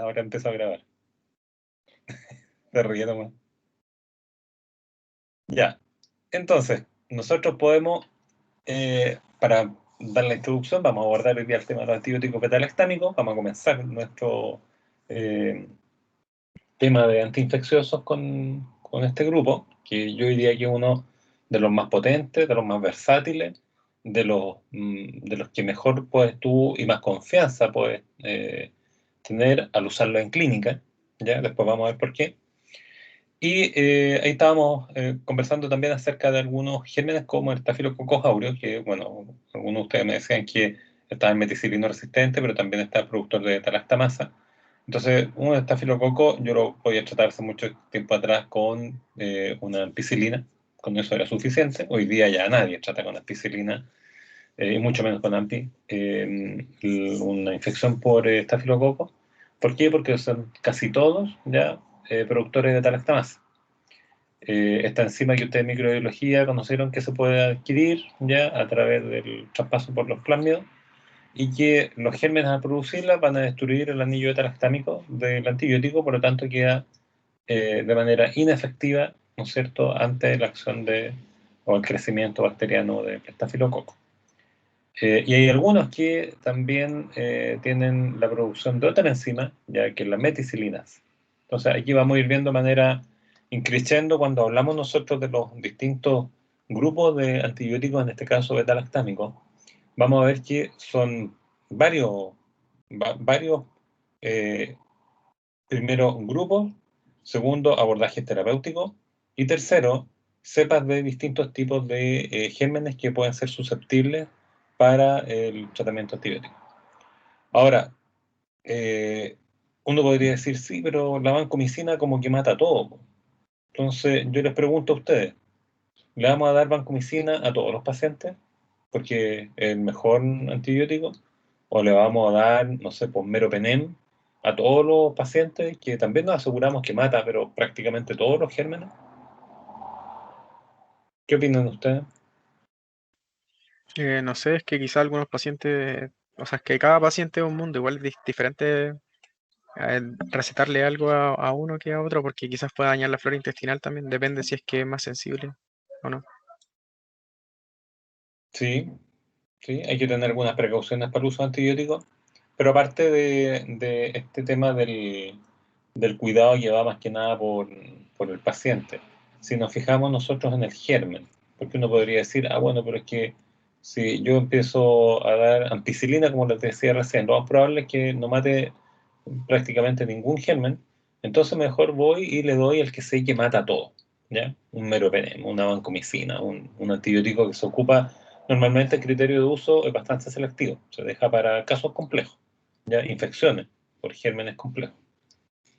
ahora empezó a grabar. Se ríe nomás. Ya. Entonces, nosotros podemos, para dar la introducción, vamos a abordar hoy día el tema de los antibióticos beta-lactámicos. Vamos a comenzar nuestro tema de antiinfecciosos con este grupo, que yo diría que es uno de los más potentes, de los más versátiles, de los que mejor puedes tú y más confianza puedes tener al usarlo en clínica. ¿Ya? Después vamos a ver por qué. Y ahí estábamos conversando también acerca de algunos gérmenes como el Staphylococcus aureus, que, bueno, algunos de ustedes me decían que estaba en meticilino resistente, pero también está productor de talactamasa. Entonces, un estafilococo yo lo podía tratar hace mucho tiempo atrás con una ampicilina, con eso era suficiente. Hoy día ya nadie trata con ampicilina, y mucho menos con ampi, una infección por estafilococo. ¿Por qué? Porque son casi todos ya productores de talactamasa. Esta enzima que ustedes en microbiología conocieron que se puede adquirir ya a través del traspaso por los plásmidos, y que los gérmenes al producirla van a destruir el anillo beta-lactámico del antibiótico, por lo tanto queda de manera inefectiva, ¿no es cierto?, ante la acción o el crecimiento bacteriano del estafilococo. Y hay algunos que también tienen la producción de otra enzima, ya que es la meticilinas. Entonces aquí vamos a ir viendo de manera increciendo cuando hablamos nosotros de los distintos grupos de antibióticos, en este caso beta-lactámicos. Vamos a ver que son varios eh, primero, grupos; segundo, abordajes terapéuticos; y tercero, cepas de distintos tipos de gérmenes que pueden ser susceptibles para el tratamiento antibiótico. Ahora, eh, uno podría decir, sí, pero la vancomicina como que mata todo. Entonces, yo les pregunto a ustedes, ¿le vamos a dar vancomicina a todos los pacientes porque es el mejor antibiótico? ¿O le vamos a dar, no sé, pues meropenem a todos los pacientes, que también nos aseguramos que mata, pero prácticamente todos los gérmenes? ¿Qué opinan ustedes? No sé, es que quizá algunos pacientes, o sea, es que cada paciente es un mundo, igual es diferente recetarle algo a uno que a otro, porque quizás pueda dañar la flora intestinal también, depende si es que es más sensible o no. Sí, sí, hay que tener algunas precauciones para el uso de antibióticos, pero aparte de este tema del cuidado que va más que nada por el paciente, si nos fijamos nosotros en el germen, porque uno podría decir, ah, bueno, pero es que si yo empiezo a dar ampicilina, como les decía recién, lo más probable es que no mate prácticamente ningún germen. Entonces mejor voy y le doy el que sé que mata todo, ¿ya? Un meropenem, una vancomicina, un antibiótico que se ocupa normalmente. El criterio de uso es bastante selectivo, se deja para casos complejos, ¿ya? Infecciones por gérmenes complejos.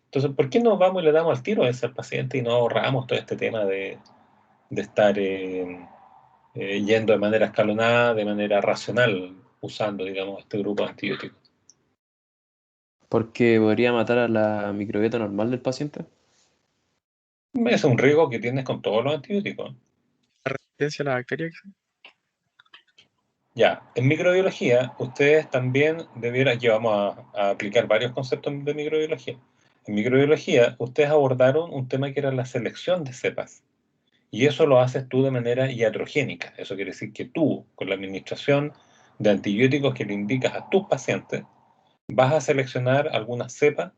Entonces, ¿por qué no vamos y le damos al tiro a ese al paciente y no ahorramos todo este tema de estar yendo de manera escalonada, de manera racional, usando, digamos, este grupo de antibióticos? Porque podría matar a la microbiota normal del paciente. Ese es un riesgo que tienes con todos los antibióticos. La resistencia a la bacteria, quizá. Ya, en microbiología, ustedes también debieran, aquí vamos a aplicar varios conceptos de microbiología. En microbiología, ustedes abordaron un tema que era la selección de cepas. Y eso lo haces tú de manera iatrogénica. Eso quiere decir que tú, con la administración de antibióticos que le indicas a tus pacientes, vas a seleccionar algunas cepas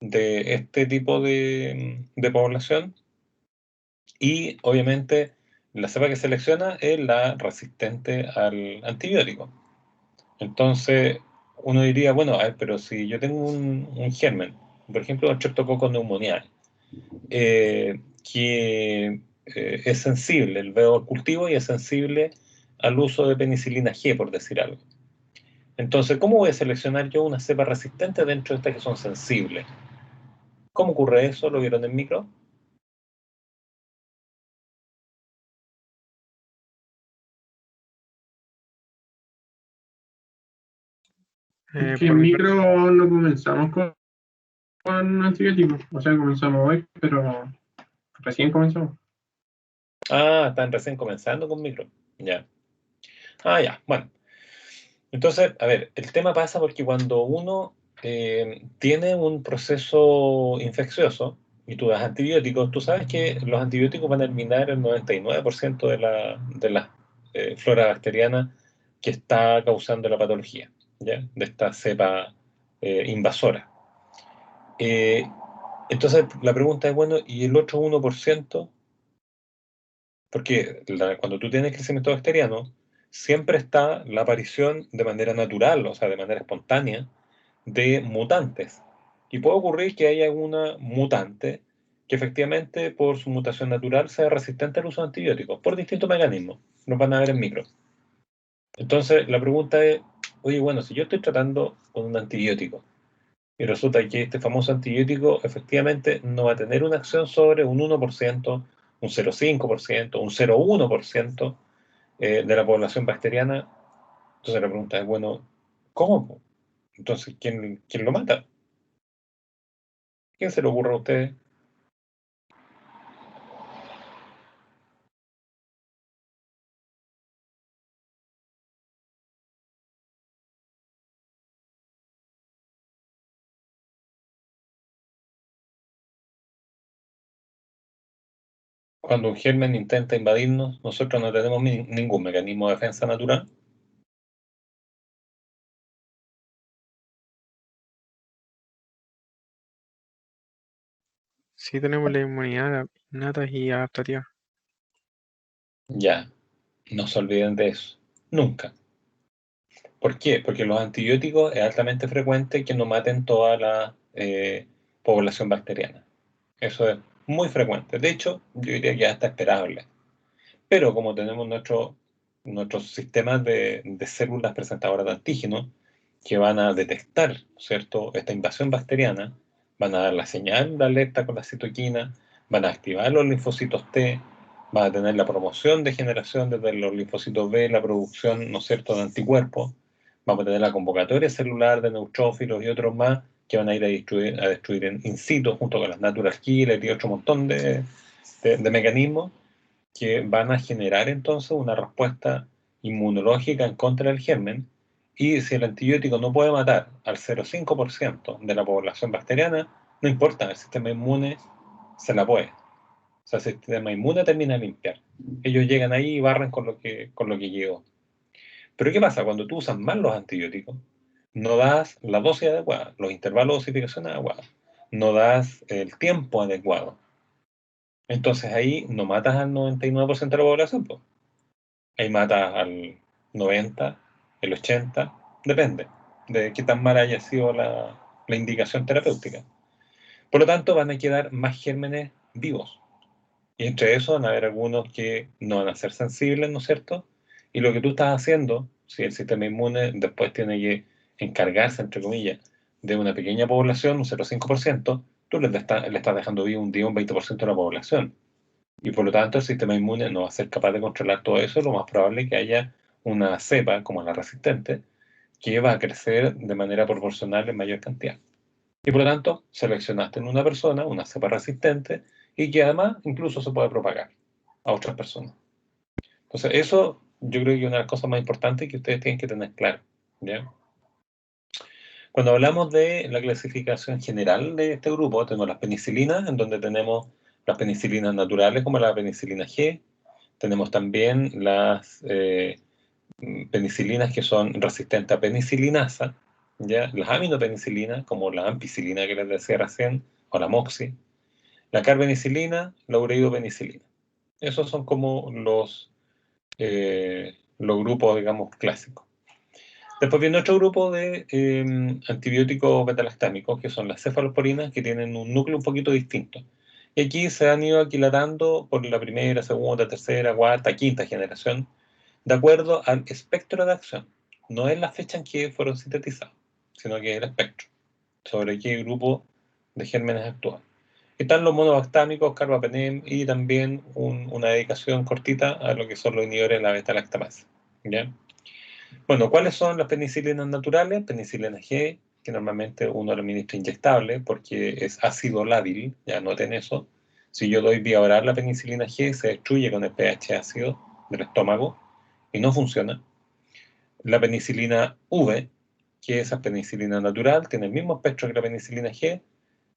de este tipo de población, y obviamente la cepa que selecciona es la resistente al antibiótico. Entonces, uno diría, bueno, a ver, pero si yo tengo un germen, por ejemplo, un Streptococcus pneumoniae, que es sensible, veo el cultivo y es sensible al uso de penicilina G, por decir algo. Entonces, ¿cómo voy a seleccionar yo una cepa resistente dentro de estas que son sensibles? ¿Cómo ocurre eso? ¿Lo vieron en micro? Es que Por en mi parte, micro no comenzamos con antibióticos, o sea, comenzamos hoy, pero recién comenzamos. Ah, están recién comenzando con micro. Ya. Ah, ya. Bueno. Entonces, a ver, el tema pasa porque cuando uno tiene un proceso infeccioso y tú das antibióticos, tú sabes que los antibióticos van a eliminar el 99% de la flora bacteriana que está causando la patología, ¿ya? De esta cepa invasora. Entonces la pregunta es, bueno, ¿y el otro 1%? Porque cuando tú tienes crecimiento bacteriano, siempre está la aparición de manera natural, o sea, de manera espontánea, de mutantes. Y puede ocurrir que haya una mutante que efectivamente por su mutación natural sea resistente al uso de antibióticos, por distintos mecanismos. Los van a ver en micro. Entonces, la pregunta es, oye, bueno, si yo estoy tratando con un antibiótico y resulta que este famoso antibiótico efectivamente no va a tener una acción sobre un 1%, un 0,5%, un 0,1% de la población bacteriana, entonces la pregunta es, bueno, ¿cómo? Entonces, ¿quién lo mata? ¿Quién se le ocurre a ustedes? Cuando un germen intenta invadirnos, nosotros no tenemos ningún mecanismo de defensa natural. Sí tenemos la inmunidad innata y adaptativa. Ya, no se olviden de eso. Nunca. ¿Por qué? Porque los antibióticos es altamente frecuente que no maten toda la población bacteriana. Eso es muy frecuente. De hecho, yo diría que hasta esperable. Pero como tenemos nuestros sistemas de células presentadoras de antígenos que van a detectar, ¿cierto?, esta invasión bacteriana, van a dar la señal de alerta con la citoquina, van a activar los linfocitos T, van a tener la promoción de generación desde los linfocitos B, la producción, ¿no es cierto?, de anticuerpos, vamos a tener la convocatoria celular de neutrófilos y otros más que van a ir a destruir in situ junto con las natural killers y otro montón de mecanismos que van a generar entonces una respuesta inmunológica en contra del germen, y si el antibiótico no puede matar al 0,5% de la población bacteriana, no importa, el sistema inmune se la puede. O sea, el sistema inmune termina de limpiar. Ellos llegan ahí y barren con lo que llegó. Pero ¿qué pasa? Cuando tú usas mal los antibióticos, no das la dosis adecuada, los intervalos de dosificación adecuados, no das el tiempo adecuado. Entonces ahí no matas al 99% de la población, pues. Ahí matas al 90, el 80, depende de qué tan mala haya sido la indicación terapéutica. Por lo tanto, van a quedar más gérmenes vivos. Y entre esos van a haber algunos que no van a ser sensibles, ¿no es cierto? Y lo que tú estás haciendo, si el sistema inmune después tiene que encargarse, entre comillas, de una pequeña población, un 0,5%, tú le estás dejando vivo un 10 o un 20% de la población. Y por lo tanto el sistema inmune no va a ser capaz de controlar todo eso. Lo más probable es que haya una cepa, como la resistente, que va a crecer de manera proporcional en mayor cantidad. Y por lo tanto, seleccionaste en una persona una cepa resistente y que además incluso se puede propagar a otras personas. Entonces, eso yo creo que es una de las cosas más importantes que ustedes tienen que tener claro, ¿ya? Cuando hablamos de la clasificación general de este grupo, tenemos las penicilinas, en donde tenemos las penicilinas naturales como la penicilina G. Tenemos también las penicilinas que son resistentes a penicilinasa, ¿ya? Las aminopenicilinas, como la ampicilina que les decía recién, o la moxi. La carbenicilina, la ureidopenicilina. Esos son como los grupos, digamos, clásicos. Después viene otro grupo de antibióticos betalactámicos, que son las cefalosporinas, que tienen un núcleo un poquito distinto. Y aquí se han ido aquilatando por la primera, segunda, tercera, cuarta, quinta generación, de acuerdo al espectro de acción. No es la fecha en que fueron sintetizados, sino que es el espectro, sobre qué grupo de gérmenes actúan. Están los monobactámicos, carbapenem, y también una dedicación cortita a lo que son los inhibidores de la beta-lactamasa, ¿ya? Bueno, ¿cuáles son las penicilinas naturales? Penicilina G, que normalmente uno lo administra inyectable porque es ácido lábil, ya noten eso. Si yo doy vía oral la penicilina G, se destruye con el pH ácido del estómago y no funciona. La penicilina V, que esa penicilina natural tiene el mismo espectro que la penicilina G,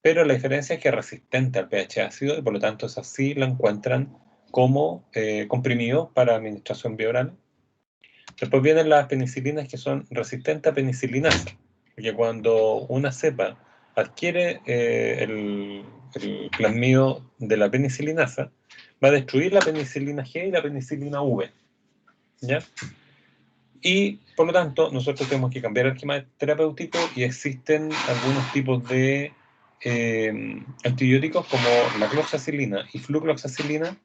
pero la diferencia es que es resistente al pH ácido y por lo tanto esa sí la encuentran como comprimidos para administración bioral. Después vienen las penicilinas que son resistentes a penicilinasa, porque cuando una cepa adquiere el plasmido de la penicilinasa, va a destruir la penicilina G y la penicilina V, ¿ya? Y por lo tanto, nosotros tenemos que cambiar el esquema terapéutico y existen algunos tipos de antibióticos como la cloxacilina y flucloxacilina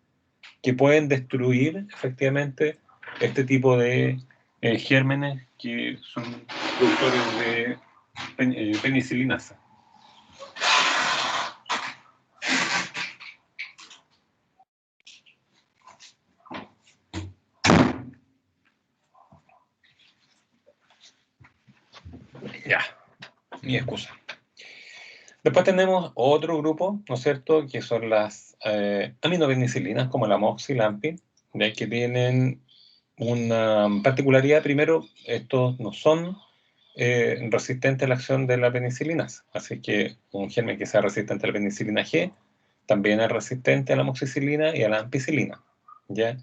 que pueden destruir efectivamente este tipo de gérmenes que son productores de penicilinasa. Ya, mi excusa. Después tenemos otro grupo, ¿no es cierto?, que son las aminopenicilinas, como la MOX y la AMPI, de que tienen una particularidad. Primero, estos no son resistentes a la acción de la penicilinasa, así que un germen que sea resistente a la penicilina G también es resistente a la amoxicilina y a la ampicilina, ¿ya?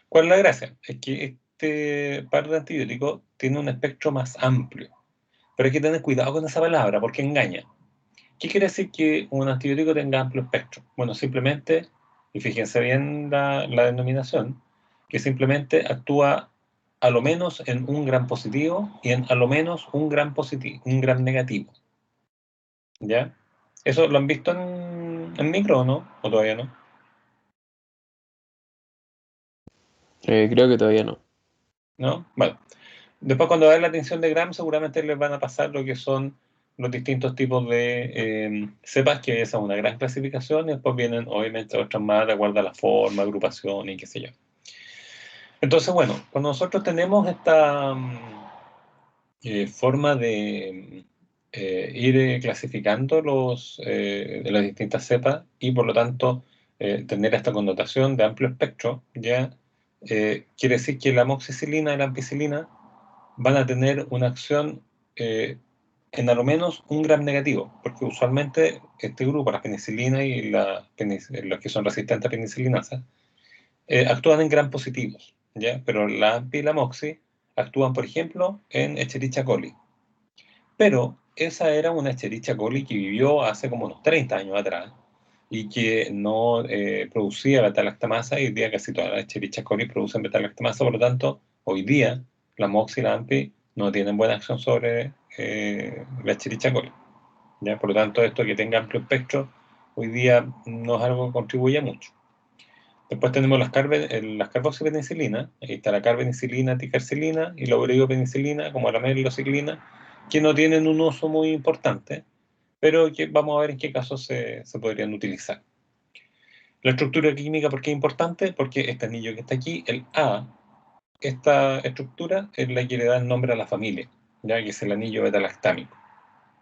¿Cuál es la gracia? Es que este par de antibióticos tiene un espectro más amplio, pero hay que tener cuidado con esa palabra porque engaña. ¿Qué quiere decir que un antibiótico tenga amplio espectro? Bueno, simplemente, y fíjense bien la denominación, que simplemente actúa a lo menos en un gram positivo y en a lo menos un gram negativo. ¿Ya? ¿Eso lo han visto en micro o no? ¿O todavía no? Creo que todavía no. ¿No? Bueno. Después cuando vean la atención de gram seguramente les van a pasar lo que son los distintos tipos de cepas, que esa es una gran clasificación, y después vienen obviamente otras más de acuerdo a la forma, agrupación y qué sé yo. Entonces, bueno, cuando nosotros tenemos esta forma de ir clasificando las distintas cepas y por lo tanto tener esta connotación de amplio espectro, ya quiere decir que la amoxicilina y la ampicilina van a tener una acción en a lo menos un gram negativo, porque usualmente este grupo, la penicilina y los que son resistentes a penicilinasa, actúan en gram positivos, ¿ya? Pero la AMPI y la MOXI actúan, por ejemplo, en Escherichia coli. Pero esa era una Escherichia coli que vivió hace como unos 30 años atrás y que no producía beta-lactamasa, y hoy día casi todas las Escherichia coli producen beta-lactamasa, por lo tanto, hoy día la MOX y la AMPI no tienen buena acción sobre la Escherichia coli, ¿ya? Por lo tanto, esto que tenga amplio espectro hoy día no es algo que contribuya mucho. Después tenemos las carboxipenicilinas, ahí está la carbenicilina, ticarcilina y la ureopenicilina, como la melociclina, que no tienen un uso muy importante, pero que vamos a ver en qué casos se podrían utilizar. La estructura química, ¿por qué es importante? Porque este anillo que está aquí, el A, esta estructura es la que le da el nombre a la familia, ya que es el anillo beta-lactámico,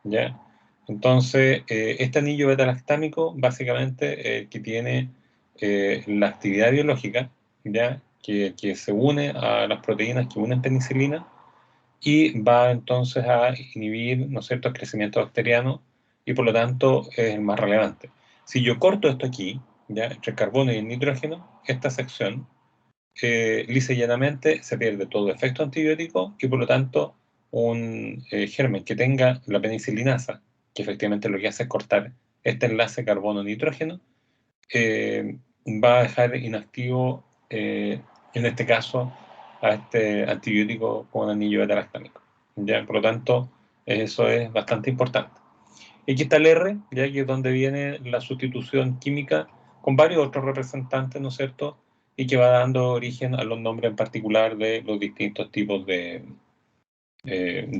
¿ya? Entonces, este anillo beta-lactámico básicamente que tiene la actividad biológica, ¿ya? Que se une a las proteínas que unen penicilina y va entonces a inhibir, ¿no es cierto?, el crecimiento bacteriano y por lo tanto es el más relevante. Si yo corto esto aquí, ¿ya?, entre el carbono y el nitrógeno, esta sección, lisa y llanamente se pierde todo efecto antibiótico y por lo tanto un germen que tenga la penicilinasa, que efectivamente lo que hace es cortar este enlace carbono-nitrógeno, va a dejar inactivo, en este caso, a este antibiótico con anillo beta-lactámico. ¿Ya? Por lo tanto, eso es bastante importante. Y aquí está el R, ya que es donde viene la sustitución química con varios otros representantes, ¿no es cierto?, y que va dando origen a los nombres en particular de los distintos tipos de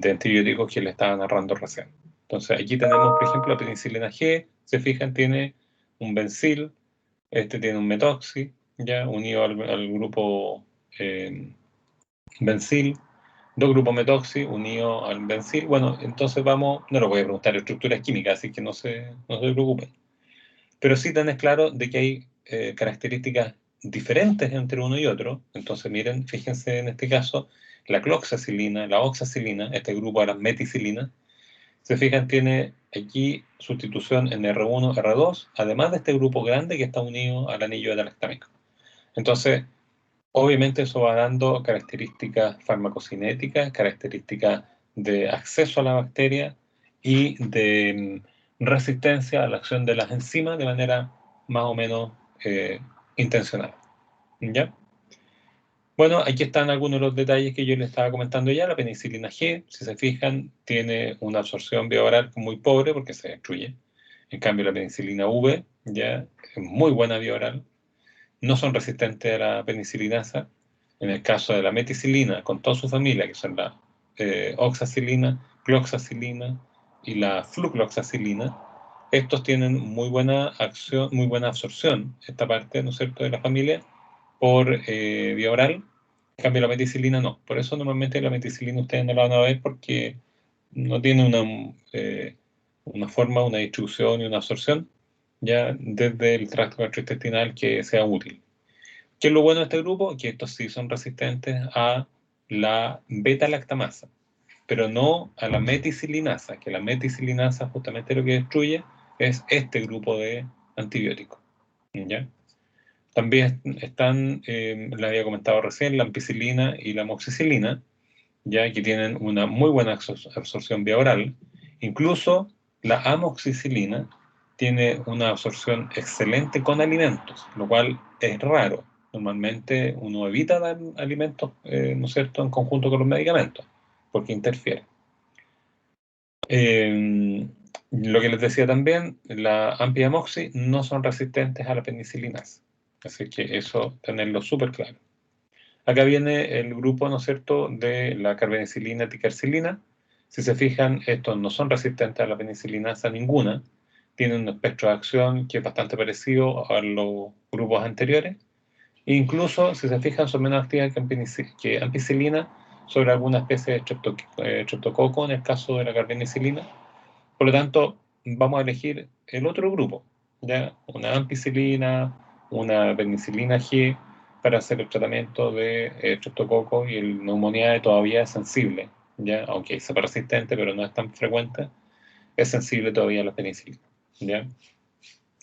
antibióticos que le estaba narrando recién. Entonces, aquí tenemos, por ejemplo, la penicilina G, se fijan, tiene un bencil, este tiene un metoxi, ya unido al grupo bencil, dos grupos metoxi unidos al bencil. Bueno, entonces vamos, no lo voy a preguntar estructuras químicas, así que no se preocupen. Pero sí tenés claro de que hay características diferentes entre uno y otro. Entonces, miren, fíjense en este caso, la cloxacilina, la oxacilina, este grupo de las meticilinas. Se fijan, tiene aquí sustitución en R1, R2, además de este grupo grande que está unido al anillo beta-lactámico. Entonces, obviamente eso va dando características farmacocinéticas, características de acceso a la bacteria y de resistencia a la acción de las enzimas de manera más o menos intencional. ¿Ya? Bueno, aquí están algunos de los detalles que yo les estaba comentando ya. La penicilina G, si se fijan, tiene una absorción vía oral muy pobre porque se destruye. En cambio, la penicilina V ya es muy buena vía oral. No son resistentes a la penicilinasa. En el caso de la meticilina, con toda su familia, que son la oxacilina, cloxacilina y la flucloxacilina, estos tienen muy buena acción, muy buena absorción, esta parte, ¿no es cierto?, de la familia, por vía oral. En cambio, la meticilina no. Por eso normalmente la meticilina ustedes no la van a ver porque no tiene una forma, una distribución y una absorción ya desde el tracto gastrointestinal que sea útil. ¿Qué es lo bueno de este grupo? Que estos sí son resistentes a la beta-lactamasa, pero no a la meticilinasa, que la meticilinasa justamente lo que destruye es este grupo de antibióticos. ¿Ya? También están, le había comentado recién, la ampicilina y la amoxicilina, ya que tienen una muy buena absorción vía oral. Incluso la amoxicilina tiene una absorción excelente con alimentos, lo cual es raro. Normalmente uno evita dar alimentos, ¿no es cierto?, en conjunto con los medicamentos, porque interfiere. Lo que les decía también, la AMPI y amoxi no son resistentes a la penicilinas. Así que eso, tenerlo súper claro. Acá viene el grupo, ¿no es cierto?, de la carbenicilina y ticarcilina. Si se fijan, estos no son resistentes a la penicilinasa ninguna. Tienen un espectro de acción que es bastante parecido a los grupos anteriores. E incluso, si se fijan, son menos activas que ampicilina sobre alguna especie de streptococo en el caso de la carbenicilina. Por lo tanto, vamos a elegir el otro grupo, ¿ya? Una ampicilina, una penicilina G, para hacer el tratamiento de streptococo, y el neumonía todavía es sensible, ¿ya? Aunque es resistente, pero no es tan frecuente, es sensible todavía a la penicilina, ¿ya?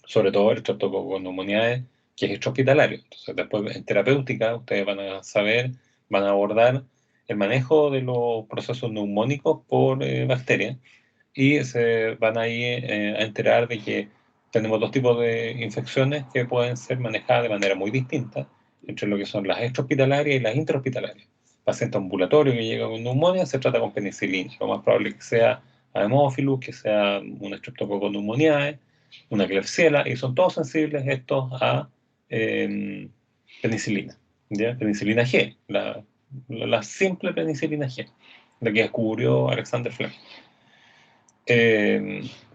Sobre todo el streptococo neumonía, que es extrahospitalario. Entonces, después en terapéutica, ustedes van a saber, van a abordar el manejo de los procesos neumónicos por bacterias, y se van ahí a enterar de que tenemos dos tipos de infecciones que pueden ser manejadas de manera muy distinta, entre lo que son las extrahospitalarias y las intrahospitalarias. Paciente ambulatorio que llega con neumonía se trata con penicilina. Lo más probable es que sea Haemophilus, que sea un Streptococcus pneumoniae, una Klebsiella, y son todos sensibles estos a penicilina, ¿ya? Penicilina G, la simple penicilina G, la que descubrió Alexander Fleming.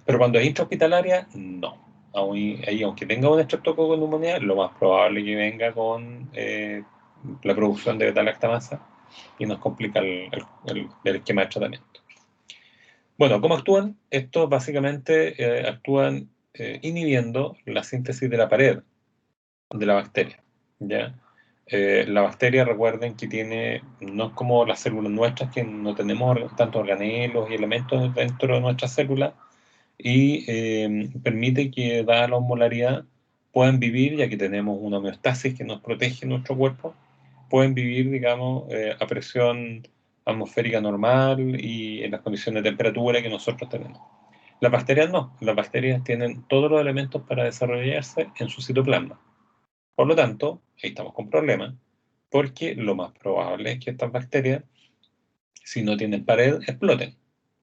Pero cuando es intrahospitalaria, no. Ahí, aunque tenga un estreptococo neumonía, lo más probable es que venga con la producción de beta-lactamasa y nos complica el esquema de tratamiento. Bueno, ¿cómo actúan? Estos básicamente actúan inhibiendo la síntesis de la pared de la bacteria, ¿ya? La bacteria, recuerden que no es como las células nuestras, que no tenemos tantos organelos y elementos dentro de nuestras células, y permite que, dada la osmolaridad, puedan vivir, ya que tenemos una homeostasis que nos protege nuestro cuerpo, pueden vivir, digamos, a presión atmosférica normal y en las condiciones de temperatura que nosotros tenemos. Las bacterias no, las bacterias tienen todos los elementos para desarrollarse en su citoplasma. Por lo tanto, ahí estamos con problemas, porque lo más probable es que estas bacterias, si no tienen pared, exploten,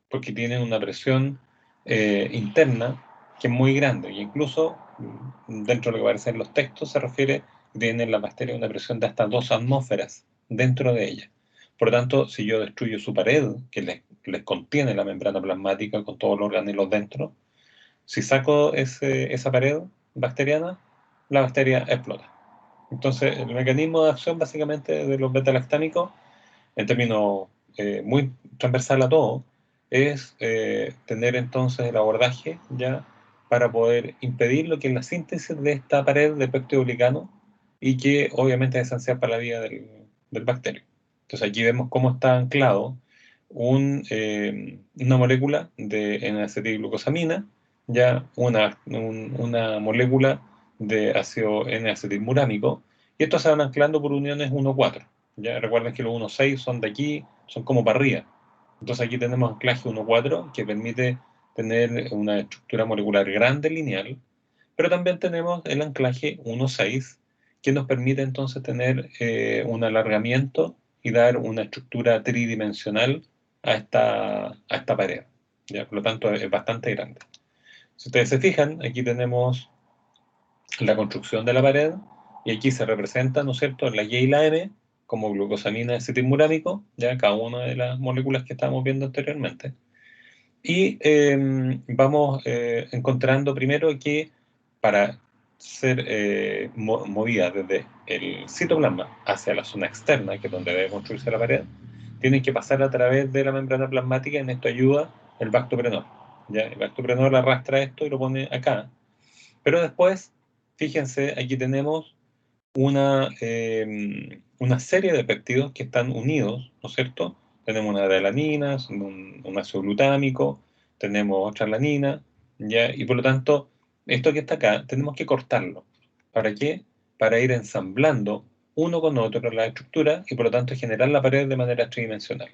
porque tienen una presión interna que es muy grande, y incluso dentro de lo que aparece en los textos se refiere que tienen las bacterias una presión de hasta 2 atmósferas dentro de ellas. Por lo tanto, si yo destruyo su pared, que les contiene la membrana plasmática con todos los organelos dentro, si saco esa pared bacteriana, la bacteria explota. Entonces, el mecanismo de acción básicamente de los beta-lactámicos, en términos muy transversal a todo, es tener entonces el abordaje ya para poder impedir lo que es la síntesis de esta pared de péptido glicano, y que obviamente es esencial para la vida del bacterio. Entonces aquí vemos cómo está anclado una molécula de N-acetilglucosamina, ya una molécula de ácido N-acetilmurámico, y estos se van anclando por uniones 1,4. Ya recuerden que los 1,6 son de aquí, son como para arriba. Entonces aquí tenemos anclaje 1,4 que permite tener una estructura molecular grande lineal, pero también tenemos el anclaje 1,6 que nos permite entonces tener un alargamiento y dar una estructura tridimensional a esta pared. ¿Ya? Por lo tanto, es bastante grande. Si ustedes se fijan, aquí tenemos la construcción de la pared y aquí se representa, ¿no es cierto?, la Y y la M como glucosamina acetilmurámico, ya cada una de las moléculas que estábamos viendo anteriormente. Y vamos encontrando primero que para ser movida desde el citoplasma hacia la zona externa, que es donde debe construirse la pared, tienen que pasar a través de la membrana plasmática. En esto ayuda el bactoprenol. ¿Ya? El bactoprenol arrastra esto y lo pone acá. Pero después, fíjense, aquí tenemos una serie de péptidos que están unidos, ¿no es cierto? Tenemos una adelanina, un ácido glutámico, tenemos otra alanina, ¿ya? Y por lo tanto, esto que está acá, tenemos que cortarlo. ¿Para qué? Para ir ensamblando uno con otro la estructura y por lo tanto generar la pared de manera tridimensional.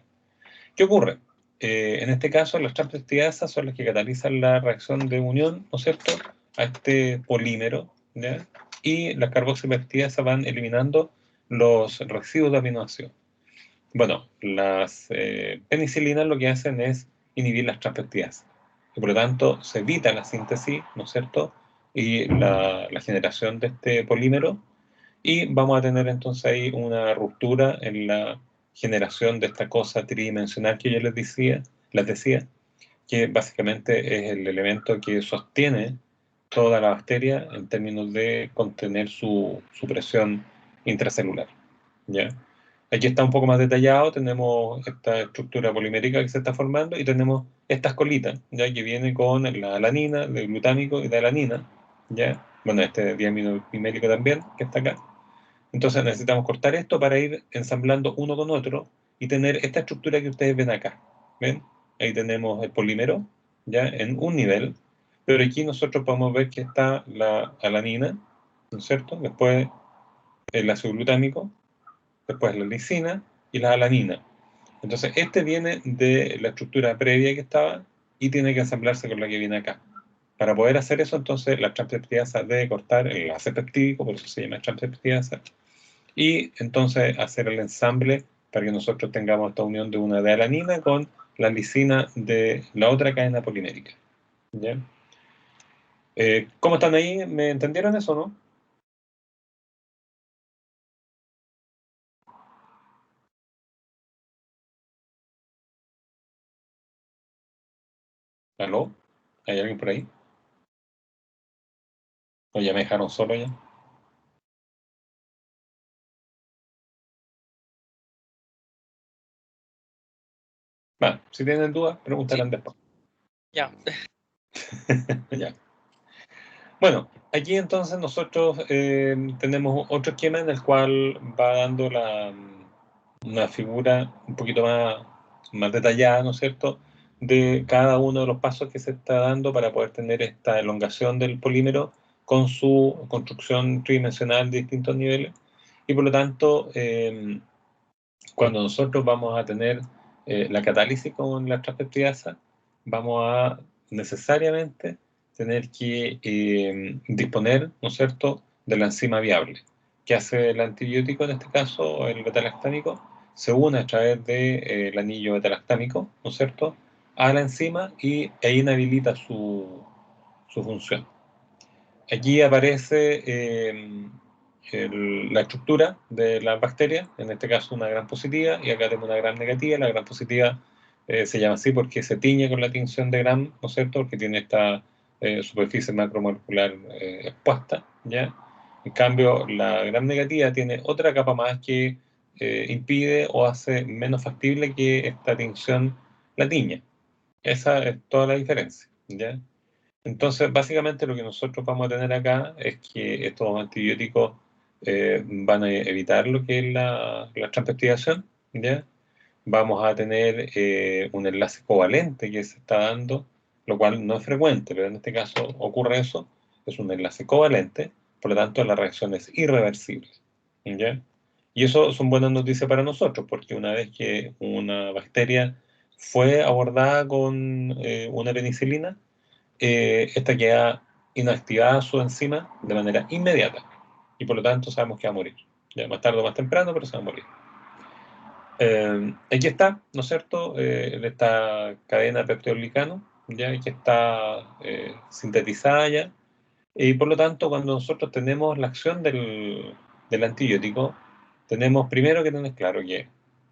¿Qué ocurre? En este caso, las transpeptidasas son las que catalizan la reacción de unión, ¿no es cierto?, a este polímero, ¿ya? Y las carboxipeptidasas van eliminando los residuos de aminoácidos. Bueno, las penicilinas lo que hacen es inhibir las transpeptidasas. Y por lo tanto, se evita la síntesis, ¿no es cierto?, y la generación de este polímero. Y vamos a tener entonces ahí una ruptura en la generación de esta cosa tridimensional que yo les decía, que básicamente es el elemento que sostiene toda la bacteria en términos de contener su presión intracelular. ¿Ya? Aquí está un poco más detallado, tenemos esta estructura polimérica que se está formando y tenemos estas colitas, ¿ya? Que viene con la alanina, el glutámico y la alanina, ¿ya? Bueno, este diamino bimérico también, que está acá. Entonces necesitamos cortar esto para ir ensamblando uno con otro y tener esta estructura que ustedes ven acá. ¿Ven? Ahí tenemos el polímero, ya en un nivel, pero aquí nosotros podemos ver que está la alanina, ¿no es cierto? Después el ácido glutámico, después la lisina y la alanina. Entonces este viene de la estructura previa que estaba y tiene que ensamblarse con la que viene acá. Para poder hacer eso, entonces la transpeptidasa debe cortar el enlace peptídico, por eso se llama transpeptidasa, y entonces hacer el ensamble para que nosotros tengamos esta unión de una de alanina con la lisina de la otra cadena polimérica. ¿Ya? ¿Cómo están ahí? ¿Me entendieron eso, no? ¿Aló? ¿Hay alguien por ahí? ¿O ya me dejaron solo ya? Vale, si tienen dudas, preguntarán después. Ya. Ya. Bueno, aquí entonces nosotros tenemos otro esquema en el cual va dando una figura un poquito más detallada, ¿no es cierto?, de cada uno de los pasos que se está dando para poder tener esta elongación del polímero con su construcción tridimensional de distintos niveles. Y por lo tanto, cuando nosotros vamos a tener la catálisis con la transpeptidasa, vamos a necesariamente tener que disponer, ¿no es cierto?, de la enzima viable. ¿Qué hace el antibiótico en este caso, el betalactámico? Se une a través del anillo betalactámico, ¿no es cierto?, a la enzima e inhabilita su función. Aquí aparece la estructura de la bacteria, en este caso una gran positiva, y acá tengo una gran negativa. La gran positiva se llama así porque se tiñe con la tinción de Gram, ¿no es cierto?, porque tiene esta superficie macromolecular expuesta, ¿ya? En cambio, la gran negativa tiene otra capa más que impide o hace menos factible que esta tinción la tiña. Esa es toda la diferencia, ¿ya? Entonces, básicamente lo que nosotros vamos a tener acá es que estos antibióticos van a evitar lo que es la transpeptidación, ¿ya? Vamos a tener un enlace covalente que se está dando, lo cual no es frecuente, pero en este caso ocurre eso, es un enlace covalente, por lo tanto la reacción es irreversible, ¿ya? Y eso son buenas noticias para nosotros, porque una vez que una bacteria fue abordada con una penicilina, esta queda inactivada su enzima de manera inmediata, y por lo tanto sabemos que va a morir, ya más tarde o más temprano, pero se va a morir. Aquí está, ¿no es cierto?, esta cadena de peptidoglicano, ya que está sintetizada ya, y por lo tanto cuando nosotros tenemos la acción del antibiótico, tenemos primero que tener claro que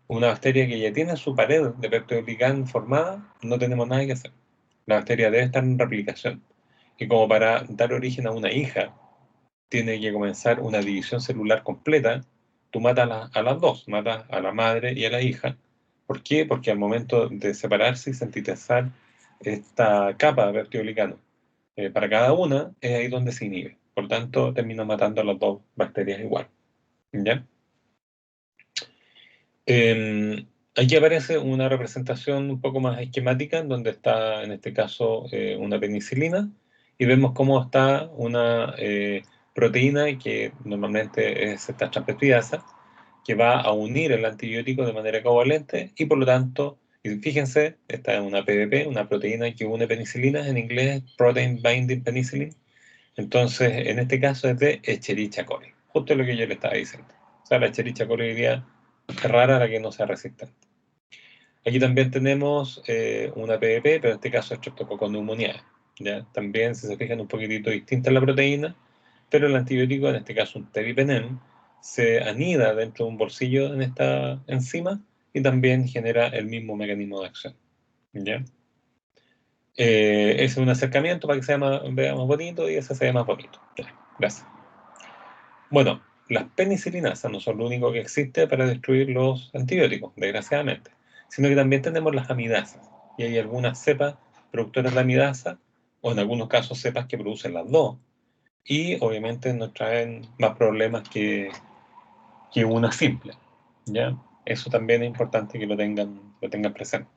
una bacteria que ya tiene su pared de peptidoglicano formada, no tenemos nada que hacer. La bacteria debe estar en replicación, y como para dar origen a una hija, tiene que comenzar una división celular completa. Tú matas a las dos, matas a la madre y a la hija. ¿Por qué? Porque al momento de separarse y sintetizar esta capa de peptidoglicano para cada una, es ahí donde se inhibe. Por tanto, termina matando a las dos bacterias igual. ¿Ya? Aquí aparece una representación un poco más esquemática, en donde está, en este caso, una penicilina, y vemos cómo está una proteína que normalmente es esta transpeptidasa, que va a unir el antibiótico de manera covalente, y por lo tanto, y fíjense, esta es una PBP, una proteína que une penicilinas, en inglés, Protein Binding Penicillin. Entonces, en este caso es de Escherichia coli, justo lo que yo le estaba diciendo. O sea, la Escherichia coli hoy día es rara la que no sea resistente. Aquí también tenemos una PBP, pero en este caso es Streptococcus pneumoniae, ¿ya? También, si se fijan, un poquitito distinta la proteína, pero el antibiótico, en este caso un tebipenem, se anida dentro de un bolsillo en esta enzima y también genera el mismo mecanismo de acción, ¿ya? Ese es un acercamiento para que vea más bonito y ese se ve más bonito. Ya, gracias. Bueno, las penicilinasas no son lo único que existe para destruir los antibióticos, desgraciadamente, sino que también tenemos las amidasas. Y hay algunas cepas productoras de amidasa, o en algunos casos cepas que producen las dos. Y obviamente nos traen más problemas que una simple, ¿ya? Eso también es importante que lo tengan presente.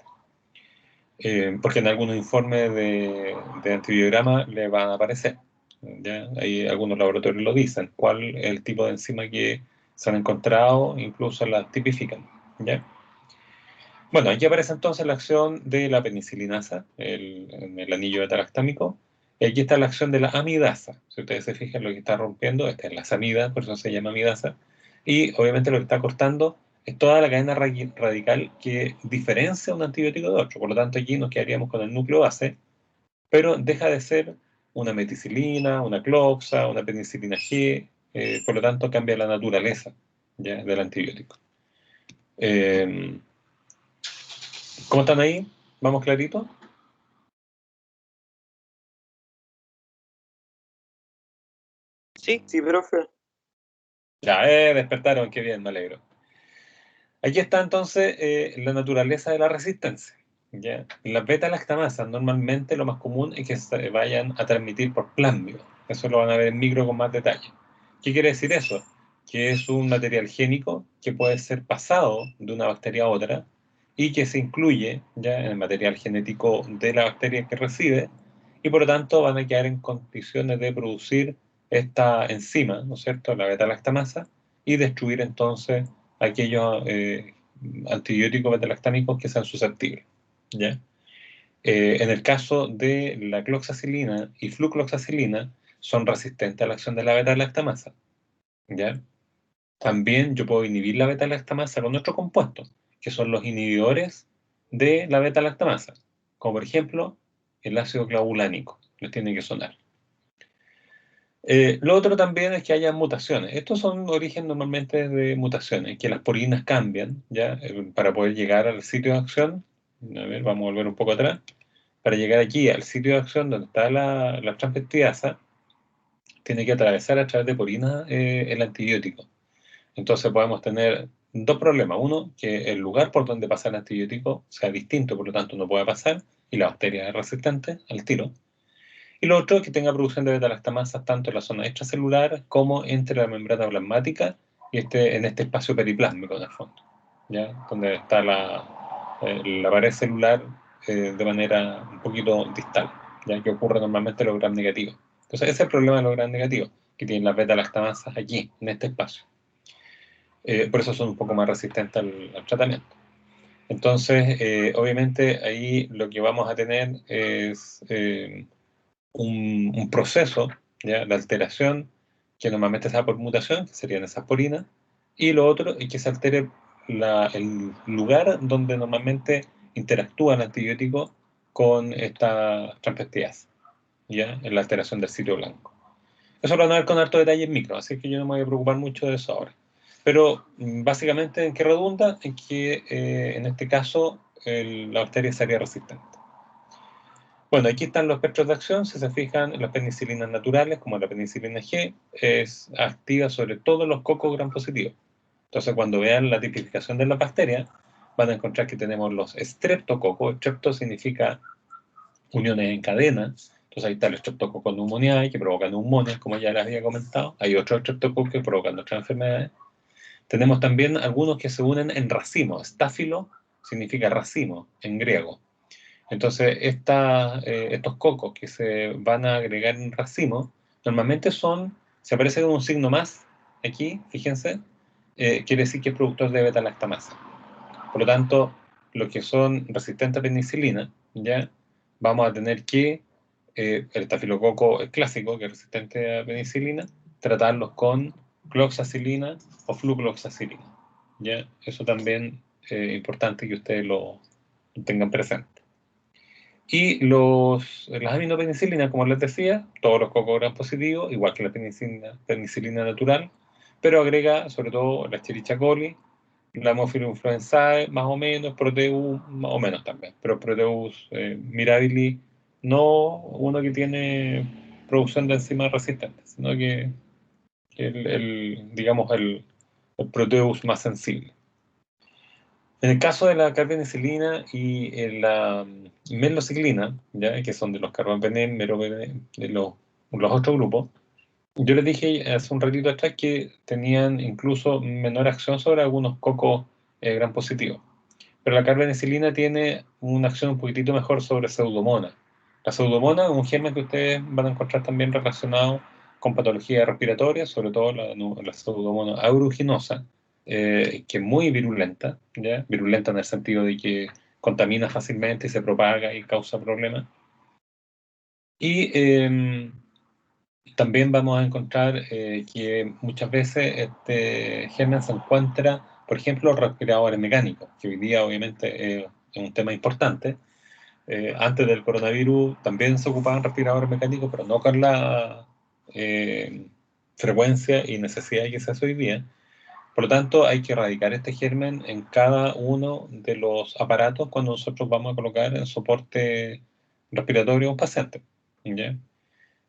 Porque en algunos informes de antibiograma le van a aparecer. ¿Ya? Ahí algunos laboratorios lo dicen, cuál es el tipo de enzima que se han encontrado, incluso las tipifican. ¿Ya? Bueno, aquí aparece entonces la acción de la penicilinasa en el anillo beta-lactámico, y aquí está la acción de la amidasa. Si ustedes se fijan, lo que está rompiendo, esta es la samida, por eso se llama amidasa, y obviamente lo que está cortando es toda la cadena radical que diferencia un antibiótico de otro. Por lo tanto, aquí nos quedaríamos con el núcleo base, pero deja de ser una meticilina, una cloxa, una penicilina G, por lo tanto cambia la naturaleza, ¿ya?, del antibiótico. ¿Cómo están ahí? ¿Vamos clarito? Sí, sí, profe. Ya, despertaron, qué bien, me alegro. Aquí está entonces la naturaleza de la resistencia. ¿Ya? Las beta-lactamasas normalmente lo más común es que se vayan a transmitir por plásmido. Eso lo van a ver en micro con más detalle. ¿Qué quiere decir eso? Que es un material génico que puede ser pasado de una bacteria a otra y que se incluye ya en el material genético de la bacteria que recibe, y por lo tanto van a quedar en condiciones de producir esta enzima, ¿no es cierto?, la beta-lactamasa, y destruir entonces aquellos antibióticos beta-lactámicos que sean susceptibles, ¿ya? En el caso de la cloxacilina y flucloxacilina, son resistentes a la acción de la beta-lactamasa, ¿ya? También yo puedo inhibir la beta-lactamasa con otros compuestos, que son los inhibidores de la beta-lactamasa, como por ejemplo el ácido clavulánico, les tiene que sonar. Lo otro también es que haya mutaciones. Estos son origen normalmente de mutaciones, que las porinas cambian, ¿ya? Para poder llegar al sitio de acción. A ver, vamos a volver un poco atrás. Para llegar aquí al sitio de acción donde está la transpeptidasa, tiene que atravesar a través de porinas el antibiótico. Entonces podemos tener dos problemas. Uno, que el lugar por donde pasa el antibiótico sea distinto, por lo tanto no puede pasar, y la bacteria es resistente al tiro. Y lo otro es que tenga producción de beta-lactamasas tanto en la zona extracelular como entre la membrana plasmática y en este espacio periplásmico en el fondo. ¿ya? Donde está la pared celular de manera un poquito distal, ¿ya? Que ocurre normalmente en los gram negativos. Entonces, ese es el problema de los gram negativos, que tienen las beta-lactamasas aquí, en este espacio. Por eso son un poco más resistentes al tratamiento. Entonces, obviamente, ahí lo que vamos a tener es un proceso, ¿ya? De alteración que normalmente se da por mutación, que serían esas porinas, y lo otro es que se altere el lugar donde normalmente interactúa el antibiótico con esta transvestidasa, ¿ya? En la alteración del sitio blanco. Eso lo van a ver con harto detalle en micro, así que yo no me voy a preocupar mucho de eso ahora. Pero básicamente, ¿en qué redunda? En que en este caso la bacteria sería resistente. Bueno, aquí están los espectros de acción. Si se fijan, las penicilinas naturales, como la penicilina G, es activa sobre todos los cocos gram positivos. Entonces, cuando vean la tipificación de la bacteria, van a encontrar que tenemos los streptococos. Strepto significa uniones en cadena. Entonces, ahí está el Streptococcus pneumoniae, que provoca neumonía, como ya les había comentado. Hay otros streptococos que provocan otras enfermedades. Tenemos también algunos que se unen en racimo. Estáfilo significa racimo en griego. Entonces, estos cocos que se van a agregar en racimo, normalmente se aparece con un signo más aquí, fíjense, quiere decir que es productor de beta-lactamasa. Por lo tanto, los que son resistentes a penicilina, ¿ya? Vamos a tener que, el estafilococo clásico, que es resistente a penicilina, tratarlos con cloxacilina o flucloxacilina, ¿ya? Eso también es importante que ustedes lo tengan presente. Y las aminopenicilinas, como les decía, todos los cocos gram positivos, igual que la penicilina natural, pero agrega sobre todo la Escherichia coli, la Haemophilus influenzae, más o menos, Proteus, más o menos también, pero Proteus mirabilis, no uno que tiene producción de enzimas resistentes, sino que digamos, el Proteus más sensible. En el caso de la carbenicilina y la melociclina, ¿ya? Que son de los carbapenem, meropenem, de los otros grupos, yo les dije hace un ratito atrás que tenían incluso menor acción sobre algunos cocos gram positivos. Pero la carbenicilina tiene una acción un poquitito mejor sobre pseudomonas. La pseudomonas es un germen que ustedes van a encontrar también relacionado con patología respiratoria, sobre todo la pseudomonas aeruginosa, que es muy virulenta, ¿ya? Virulenta en el sentido de que contamina fácilmente y se propaga y causa problemas. Y también vamos a encontrar que muchas veces este germen se encuentra, por ejemplo, en respiradores mecánicos, que hoy día obviamente es un tema importante. Antes del coronavirus también se ocupaban respiradores mecánicos, pero no con la frecuencia y necesidad que se hace hoy día. Por lo tanto, hay que erradicar este germen en cada uno de los aparatos cuando nosotros vamos a colocar el soporte respiratorio a un paciente, ¿ya?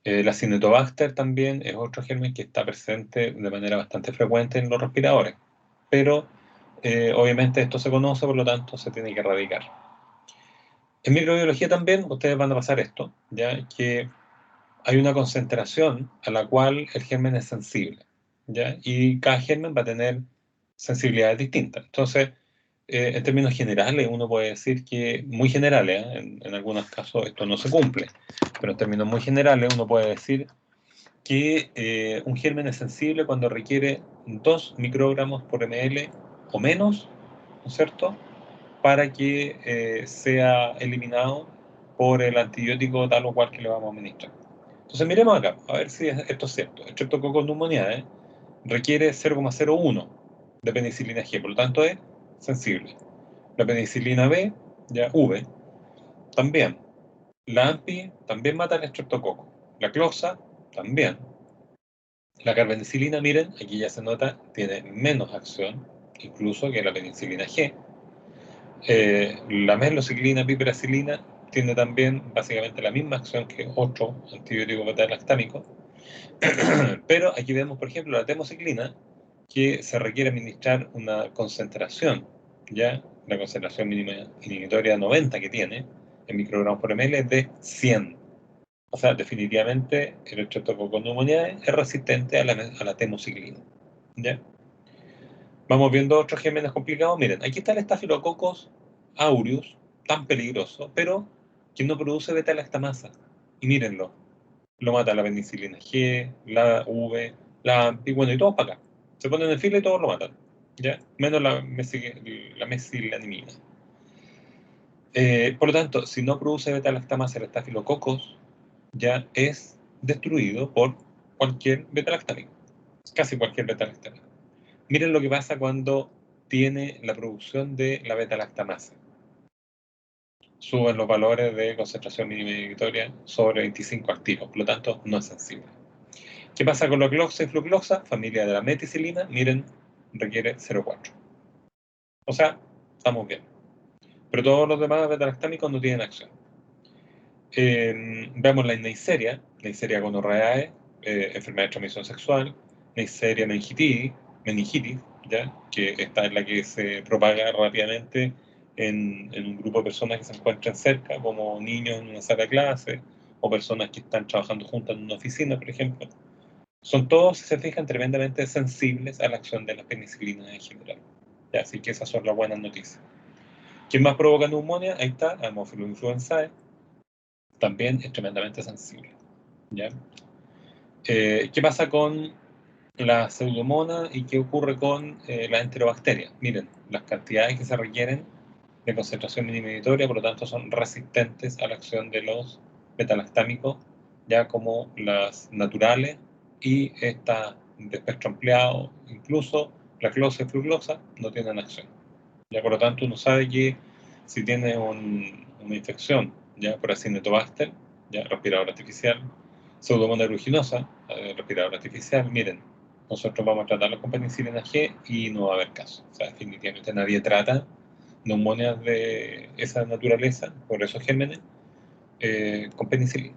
La Cinetobacter también es otro germen que está presente de manera bastante frecuente en los respiradores, pero obviamente esto se conoce, por lo tanto se tiene que erradicar. En microbiología también ustedes van a pasar esto, ¿ya? Que hay una concentración a la cual el germen es sensible, ¿ya? Y cada germen va a tener sensibilidades distintas. Entonces, en términos generales, uno puede decir que, muy generales, en algunos casos esto no se cumple, pero en términos muy generales uno puede decir que un germen es sensible cuando requiere 2 microgramos por ml o menos, ¿no es cierto?, para que sea eliminado por el antibiótico tal o cual que le vamos a administrar. Entonces miremos acá, a ver si esto es cierto. El Streptococcus pneumoniae requiere 0,01 de penicilina G, por lo tanto es sensible. La penicilina B, ya V, también. La AMPI también mata al estreptococo. La cloxa también. La carbenicilina, miren, aquí ya se nota, tiene menos acción, incluso que la penicilina G. La melociclina, piperacilina, tiene también básicamente la misma acción que otro antibiótico beta-lactámico. Pero aquí vemos, por ejemplo, la temociclina, que se requiere administrar una concentración, ¿ya? La concentración mínima inhibitoria 90 que tiene en microgramos por ml es de 100. O sea, definitivamente el Streptococcus pneumoniae es resistente a la temociclina, ¿ya? Vamos viendo otros gérmenes complicados. Miren, aquí está el Staphylococcus aureus, tan peligroso, pero que no produce beta-lactamasa. Y mírenlo, lo mata la penicilina G, la V, la AMPI, bueno, y todos para acá. Se ponen en fila y todos lo matan, ¿ya? Menos la mesilanimina. Por lo tanto, si no produce beta-lactamasa el Staphylococcus, ya es destruido por cualquier beta-lactámico, casi cualquier beta-lactámico. Miren lo que pasa cuando tiene la producción de la beta-lactamasa. Suben los valores de concentración mínima inhibitoria sobre 25 al tiro, por lo tanto no es sensible. ¿Qué pasa con la cloxa y flucloxa? Familia de la meticilina, miren, requiere 0,4. O sea, estamos bien. Pero todos los demás beta-lactámicos no tienen acción. Vemos la Neisseria gonorrhoeae, enfermedad de transmisión sexual, Neisseria meningitis, ¿ya? Que esta es la que se propaga rápidamente en un grupo de personas que se encuentran cerca, como niños en una sala de clase, o personas que están trabajando juntas en una oficina, por ejemplo. Son todos, si se fijan, tremendamente sensibles a la acción de las penicilinas en general. ¿Ya? Así que esas son las buenas noticias. ¿Quién más provoca neumonía? Ahí está, Haemophilus influenzae. También es tremendamente sensible. ¿Ya? ¿Qué pasa con la pseudomonas y qué ocurre con la enterobacteria? Miren, las cantidades que se requieren de concentración mínima inhibitoria, por lo tanto, son resistentes a la acción de los beta-lactámicos, ya como las naturales y estas de espectro ampliado, incluso la closa y fluclosa, no tienen acción. Ya, por lo tanto, uno sabe que si tiene una infección, ya por Acinetobacter, ya respirador artificial, Pseudomonas aeruginosa, respirador artificial, miren, nosotros vamos a tratarlo con penicilina G y no va a haber caso. O sea, definitivamente nadie trata neumonias de esa naturaleza, por esos gérmenes, con penicilina.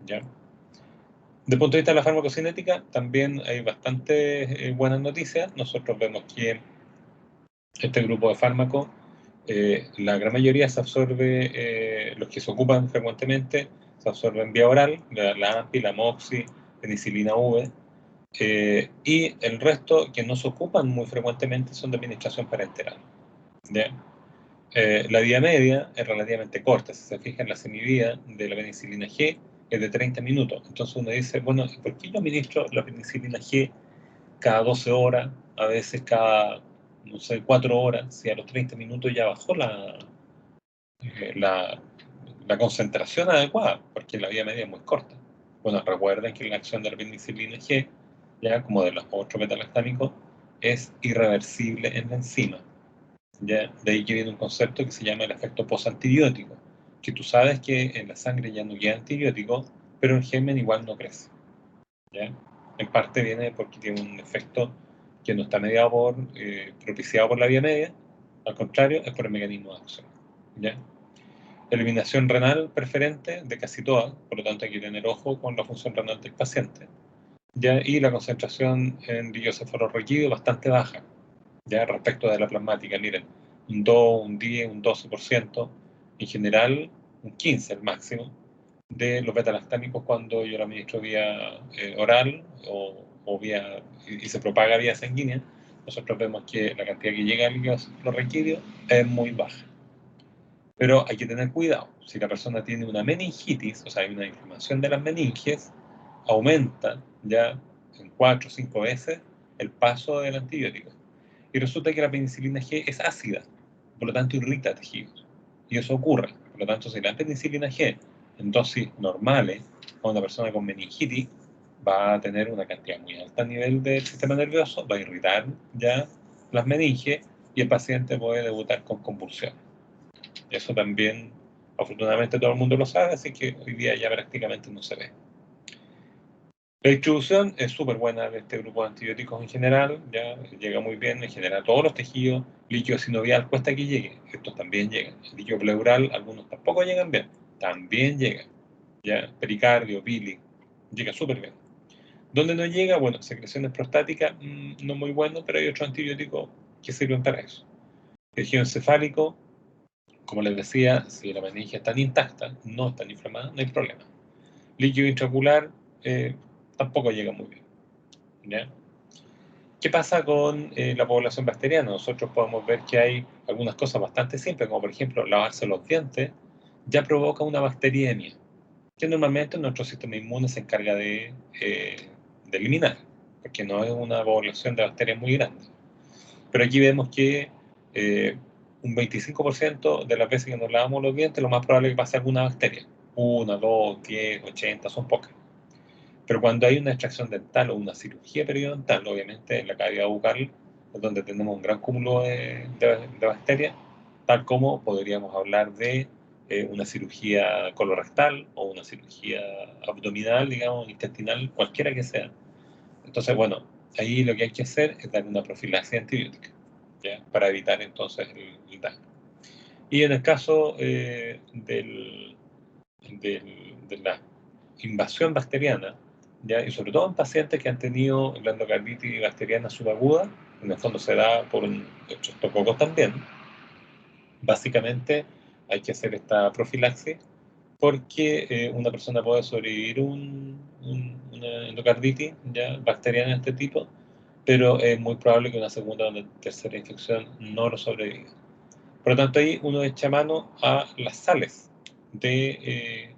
¿Ya? Desde el punto de vista de la farmacocinética, también hay bastante buenas noticias. Nosotros vemos que este grupo de fármacos, la gran mayoría se absorbe, los que se ocupan frecuentemente, se absorben vía oral, la AMPI, la MOXI, penicilina V, y el resto que no se ocupan muy frecuentemente son de administración parenteral. ¿Ya? La vía media es relativamente corta, si se fijan, la semivía de la penicilina G es de 30 minutos. Entonces uno dice, bueno, ¿por qué yo administro la penicilina G cada 12 horas, a veces cada, no sé, 4 horas, si a los 30 minutos ya bajó la, la concentración adecuada, porque la vía media es muy corta? Bueno, recuerden que la acción de la penicilina G, ya como de los otros beta-lactámicos, es irreversible en la enzima. ¿Ya? De ahí que viene un concepto que se llama el efecto posantibiótico, que tú sabes que en la sangre ya no queda antibiótico, pero el germen igual no crece. ¿Ya? En parte viene porque tiene un efecto que no está mediado propiciado por la vía media, al contrario, es por el mecanismo de acción. ¿Ya? Eliminación renal preferente de casi todas, por lo tanto hay que tener ojo con la función renal del paciente. ¿Ya? Y la concentración en diosefalorraquídeo bastante baja, ¿ya? Respecto de la plasmática, miren, un 2, un 10, un 12%, en general un 15% el máximo, de los beta-lactámicos cuando yo lo administro vía oral o vía, y se propaga vía sanguínea. Nosotros vemos que la cantidad que llega al diosefalorraquídeo es muy baja. Pero hay que tener cuidado. Si la persona tiene una meningitis, o sea, hay una inflamación de las meninges, aumenta ya en 4 o 5 veces el paso del antibiótico. Y resulta que la penicilina G es ácida, por lo tanto irrita tejidos. Y eso ocurre. Por lo tanto, si la penicilina G en dosis normales a una persona con meningitis, va a tener una cantidad muy alta a nivel del sistema nervioso, va a irritar ya las meninges y el paciente puede debutar con convulsiones. Eso también, afortunadamente, todo el mundo lo sabe, así que hoy día ya prácticamente no se ve. La distribución es súper buena de este grupo de antibióticos en general, ya llega muy bien, en general todos los tejidos. Líquido sinovial cuesta que llegue, estos también llegan. El líquido pleural, algunos tampoco llegan bien, también llegan. Ya, pericardio, pili, llega súper bien. ¿Dónde no llega? Bueno, secreciones prostáticas, no muy bueno, pero hay otros antibióticos que sirven para eso. Tejido encefálico, como les decía, si la meninge está intacta, no está inflamada, no hay problema. Líquido intraocular, tampoco llega muy bien. ¿Ya? ¿Qué pasa con la población bacteriana? Nosotros podemos ver que hay algunas cosas bastante simples, como por ejemplo lavarse los dientes, ya provoca una bacteriemia, que normalmente nuestro sistema inmune se encarga de eliminar, porque no es una población de bacterias muy grande. Pero aquí vemos que un 25% de las veces que nos lavamos los dientes, lo más probable es que pase alguna bacteria. 1, 2, 10, 80, son pocas. Pero cuando hay una extracción dental o una cirugía periodontal, obviamente en la cavidad bucal es donde tenemos un gran cúmulo de bacterias, tal como podríamos hablar de una cirugía colorectal o una cirugía abdominal, digamos, intestinal, cualquiera que sea. Entonces, bueno, ahí lo que hay que hacer es dar una profilaxis antibiótica, ¿ya? Para evitar entonces el daño. Y en el caso de la invasión bacteriana, ¿ya? Y sobre todo en pacientes que han tenido la endocarditis bacteriana subaguda, en el fondo se da por un estreptococo también. Básicamente hay que hacer esta profilaxis porque una persona puede sobrevivir una endocarditis ya bacteriana de este tipo, pero es muy probable que una segunda o una tercera infección no lo sobreviva. Por lo tanto, ahí uno echa mano a las sales de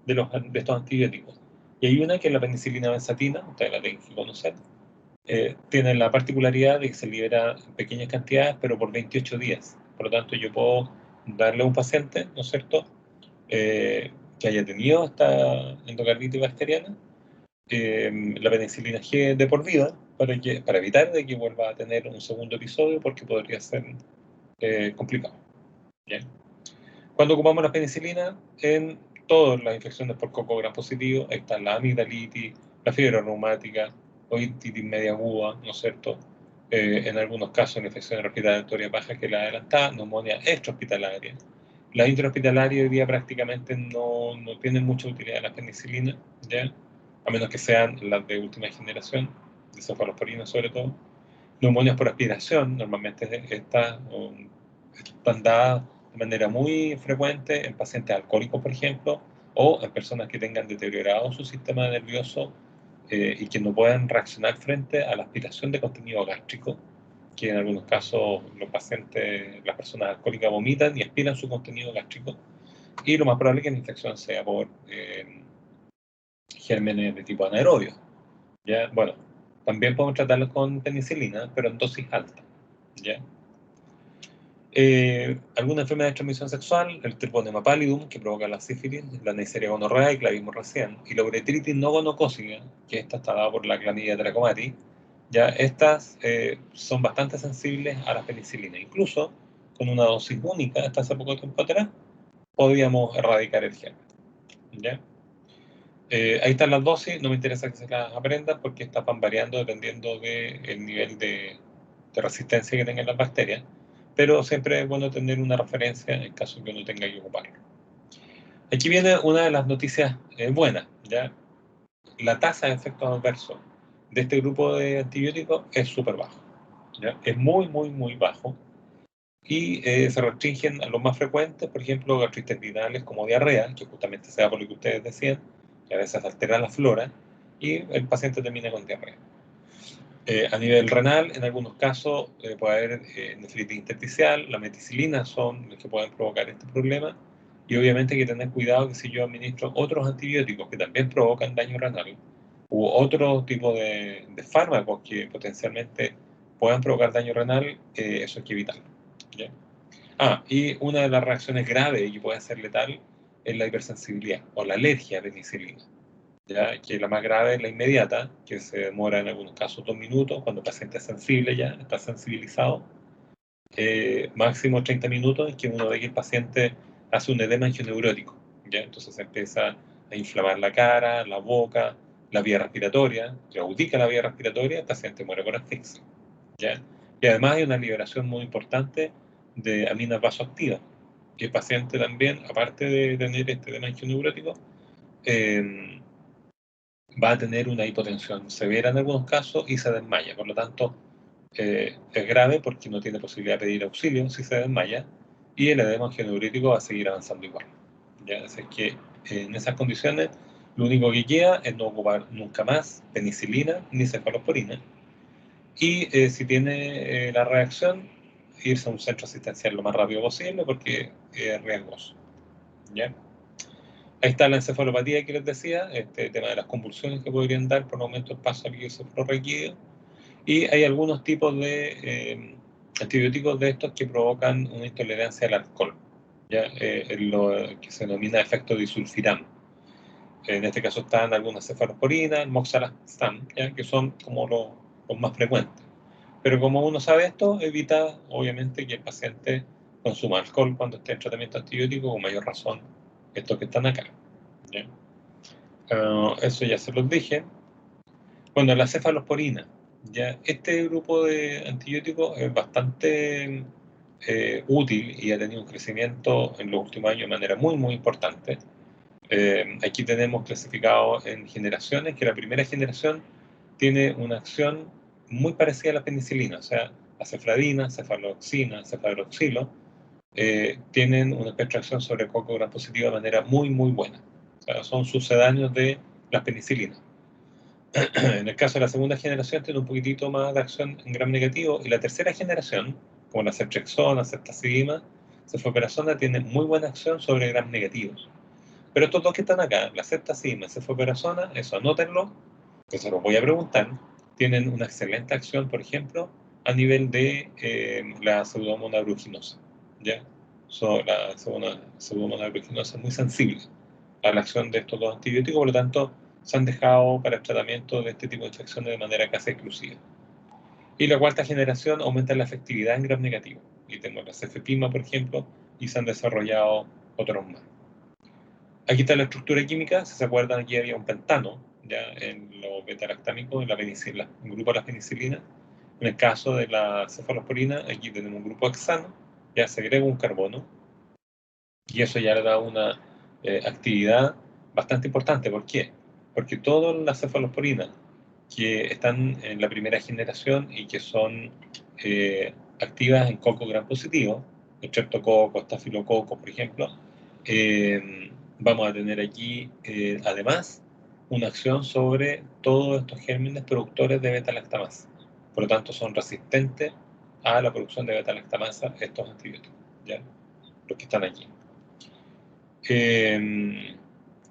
estos antibióticos. Y hay una que es la penicilina benzatina, ustedes la tienen que conocer. Tiene la particularidad de que se libera en pequeñas cantidades, pero por 28 días. Por lo tanto, yo puedo darle a un paciente, ¿no es cierto?, que haya tenido esta endocarditis bacteriana, la penicilina G de por vida, para evitar de que vuelva a tener un segundo episodio, porque podría ser complicado. ¿Bien? Cuando ocupamos la penicilina, en todas las infecciones por coco gram positivo, está la amigdalitis, la fiebre reumática, otitis media aguda, ¿no es cierto? En algunos casos, la infección respiratoria baja, que es la adelantada, neumonía extrahospitalaria. La intrahospitalaria hoy día prácticamente no tienen mucha utilidad las penicilinas, ¿ya? A menos que sean las de última generación, de cefalosporina sobre todo. Neumonias por aspiración, normalmente están dadas de manera muy frecuente en pacientes alcohólicos, por ejemplo, o en personas que tengan deteriorado su sistema nervioso y que no puedan reaccionar frente a la aspiración de contenido gástrico, que en algunos casos los pacientes, las personas alcohólicas vomitan y aspiran su contenido gástrico, y lo más probable es que la infección sea por gérmenes de tipo anaerobio. ¿Ya? Bueno, también podemos tratarlos con penicilina, pero en dosis alta. ¿Ya? Alguna enfermedad de transmisión sexual, el Treponema pallidum, que provoca la sífilis, la Neisseria gonorrea, que la vimos recién, y la uretritis no gonocócica, que esta está dada por la Chlamydia trachomatis. Ya estas son bastante sensibles a la penicilina. Incluso con una dosis única, hasta hace poco tiempo atrás, podíamos erradicar el germen. ¿Ya? Ahí están las dosis, no me interesa que se las aprendan porque estas van variando dependiendo del nivel de resistencia que tengan las bacterias, pero siempre es bueno tener una referencia en caso que uno tenga que ocuparlo. Aquí viene una de las noticias buenas, ¿ya? La tasa de efectos adversos de este grupo de antibióticos es súper bajo, ¿ya? Es muy, muy, muy bajo, y se restringen a los más frecuentes, por ejemplo, gastrointestinales como diarrea, que justamente sea por lo que ustedes decían, que a veces altera la flora, y el paciente termina con diarrea. A nivel renal, en algunos casos puede haber nefritis intersticial, la meticilina son los que pueden provocar este problema, y obviamente hay que tener cuidado que si yo administro otros antibióticos que también provocan daño renal, u otro tipo de fármacos que potencialmente puedan provocar daño renal, eso hay que evitarlo. ¿Ya? Y una de las reacciones graves y que puede ser letal es la hipersensibilidad o la alergia a penicilina, ¿ya? Que la más grave es la inmediata, que se demora en algunos casos 2 minutos, cuando el paciente es sensible ya, está sensibilizado. Máximo 30 minutos, en que uno ve que el paciente hace un edema angineurótico, ¿ya? Entonces se empieza a inflamar la cara, la boca, la vía respiratoria, claudica la vía respiratoria, el paciente muere por asfixia, ¿ya? Y además hay una liberación muy importante de aminas vasoactivas, que el paciente también, aparte de tener este edema angineurótico, va a tener una hipotensión severa en algunos casos y se desmaya. Por lo tanto, es grave porque no tiene posibilidad de pedir auxilio si se desmaya, y el edema angineurítico va a seguir avanzando igual. ¿Ya? Así que en esas condiciones lo único que queda es no ocupar nunca más penicilina ni cefalosporina. Y si tiene la reacción, irse a un centro asistencial lo más rápido posible porque es riesgoso. ¿Ya? Ahí está la encefalopatía que les decía, este tema de las convulsiones que podrían dar por aumento del paso cefalorraquídeo. Y hay algunos tipos de antibióticos de estos que provocan una intolerancia al alcohol, ¿ya? Lo que se denomina efecto disulfiram. En este caso están algunas cefalosporinas, el moxalazam, ¿ya? Que son como los más frecuentes. Pero como uno sabe esto, evita obviamente que el paciente consuma alcohol cuando esté en tratamiento antibiótico, con mayor razón estos que están acá. ¿Ya? Eso ya se los dije. Bueno, la cefalosporina, ya este grupo de antibióticos es bastante útil y ha tenido un crecimiento en los últimos años de manera muy, muy importante. Aquí tenemos clasificado en generaciones, que la primera generación tiene una acción muy parecida a la penicilina, o sea, la cefradina, cefaloxina, cefaloxilo, tienen una espectro de acción sobre el coco gram positivo de manera muy, muy buena. O sea, son sucedáneos de las penicilinas. En el caso de la segunda generación tiene un poquitito más de acción en gram negativo, y la tercera generación, como la ceftriaxona, ceftazidima, cefalopirasona, tiene muy buena acción sobre gram negativos. Pero estos dos que están acá, la ceftazidima y cefalopirasona, eso anótenlo, que se los voy a preguntar, tienen una excelente acción, por ejemplo, a nivel de la pseudomonas aeruginosa, ¿ya? La pseudomonas aeruginosa es muy sensible a la acción de estos dos antibióticos, por lo tanto, se han dejado para el tratamiento de este tipo de infecciones de manera casi exclusiva. Y la cuarta generación aumenta la efectividad en gram negativo. Y tengo la cefepima, por ejemplo, y se han desarrollado otros más. Aquí está la estructura química. Si se acuerdan, aquí había un pentano, ya en los beta-lactámicos, en un grupo de las penicilinas. En el caso de la cefalosporina, aquí tenemos un grupo hexano, ya se agrega un carbono, y eso ya le da una actividad bastante importante. ¿Por qué? Porque todas las cefalosporinas que están en la primera generación y que son activas en coco gram positivo, streptococo, estafilococo, por ejemplo, vamos a tener aquí además una acción sobre todos estos gérmenes productores de beta-lactamasa. Por lo tanto, son resistentes a la producción de beta-lactamasa estos antibióticos, ¿ya? Los que están aquí.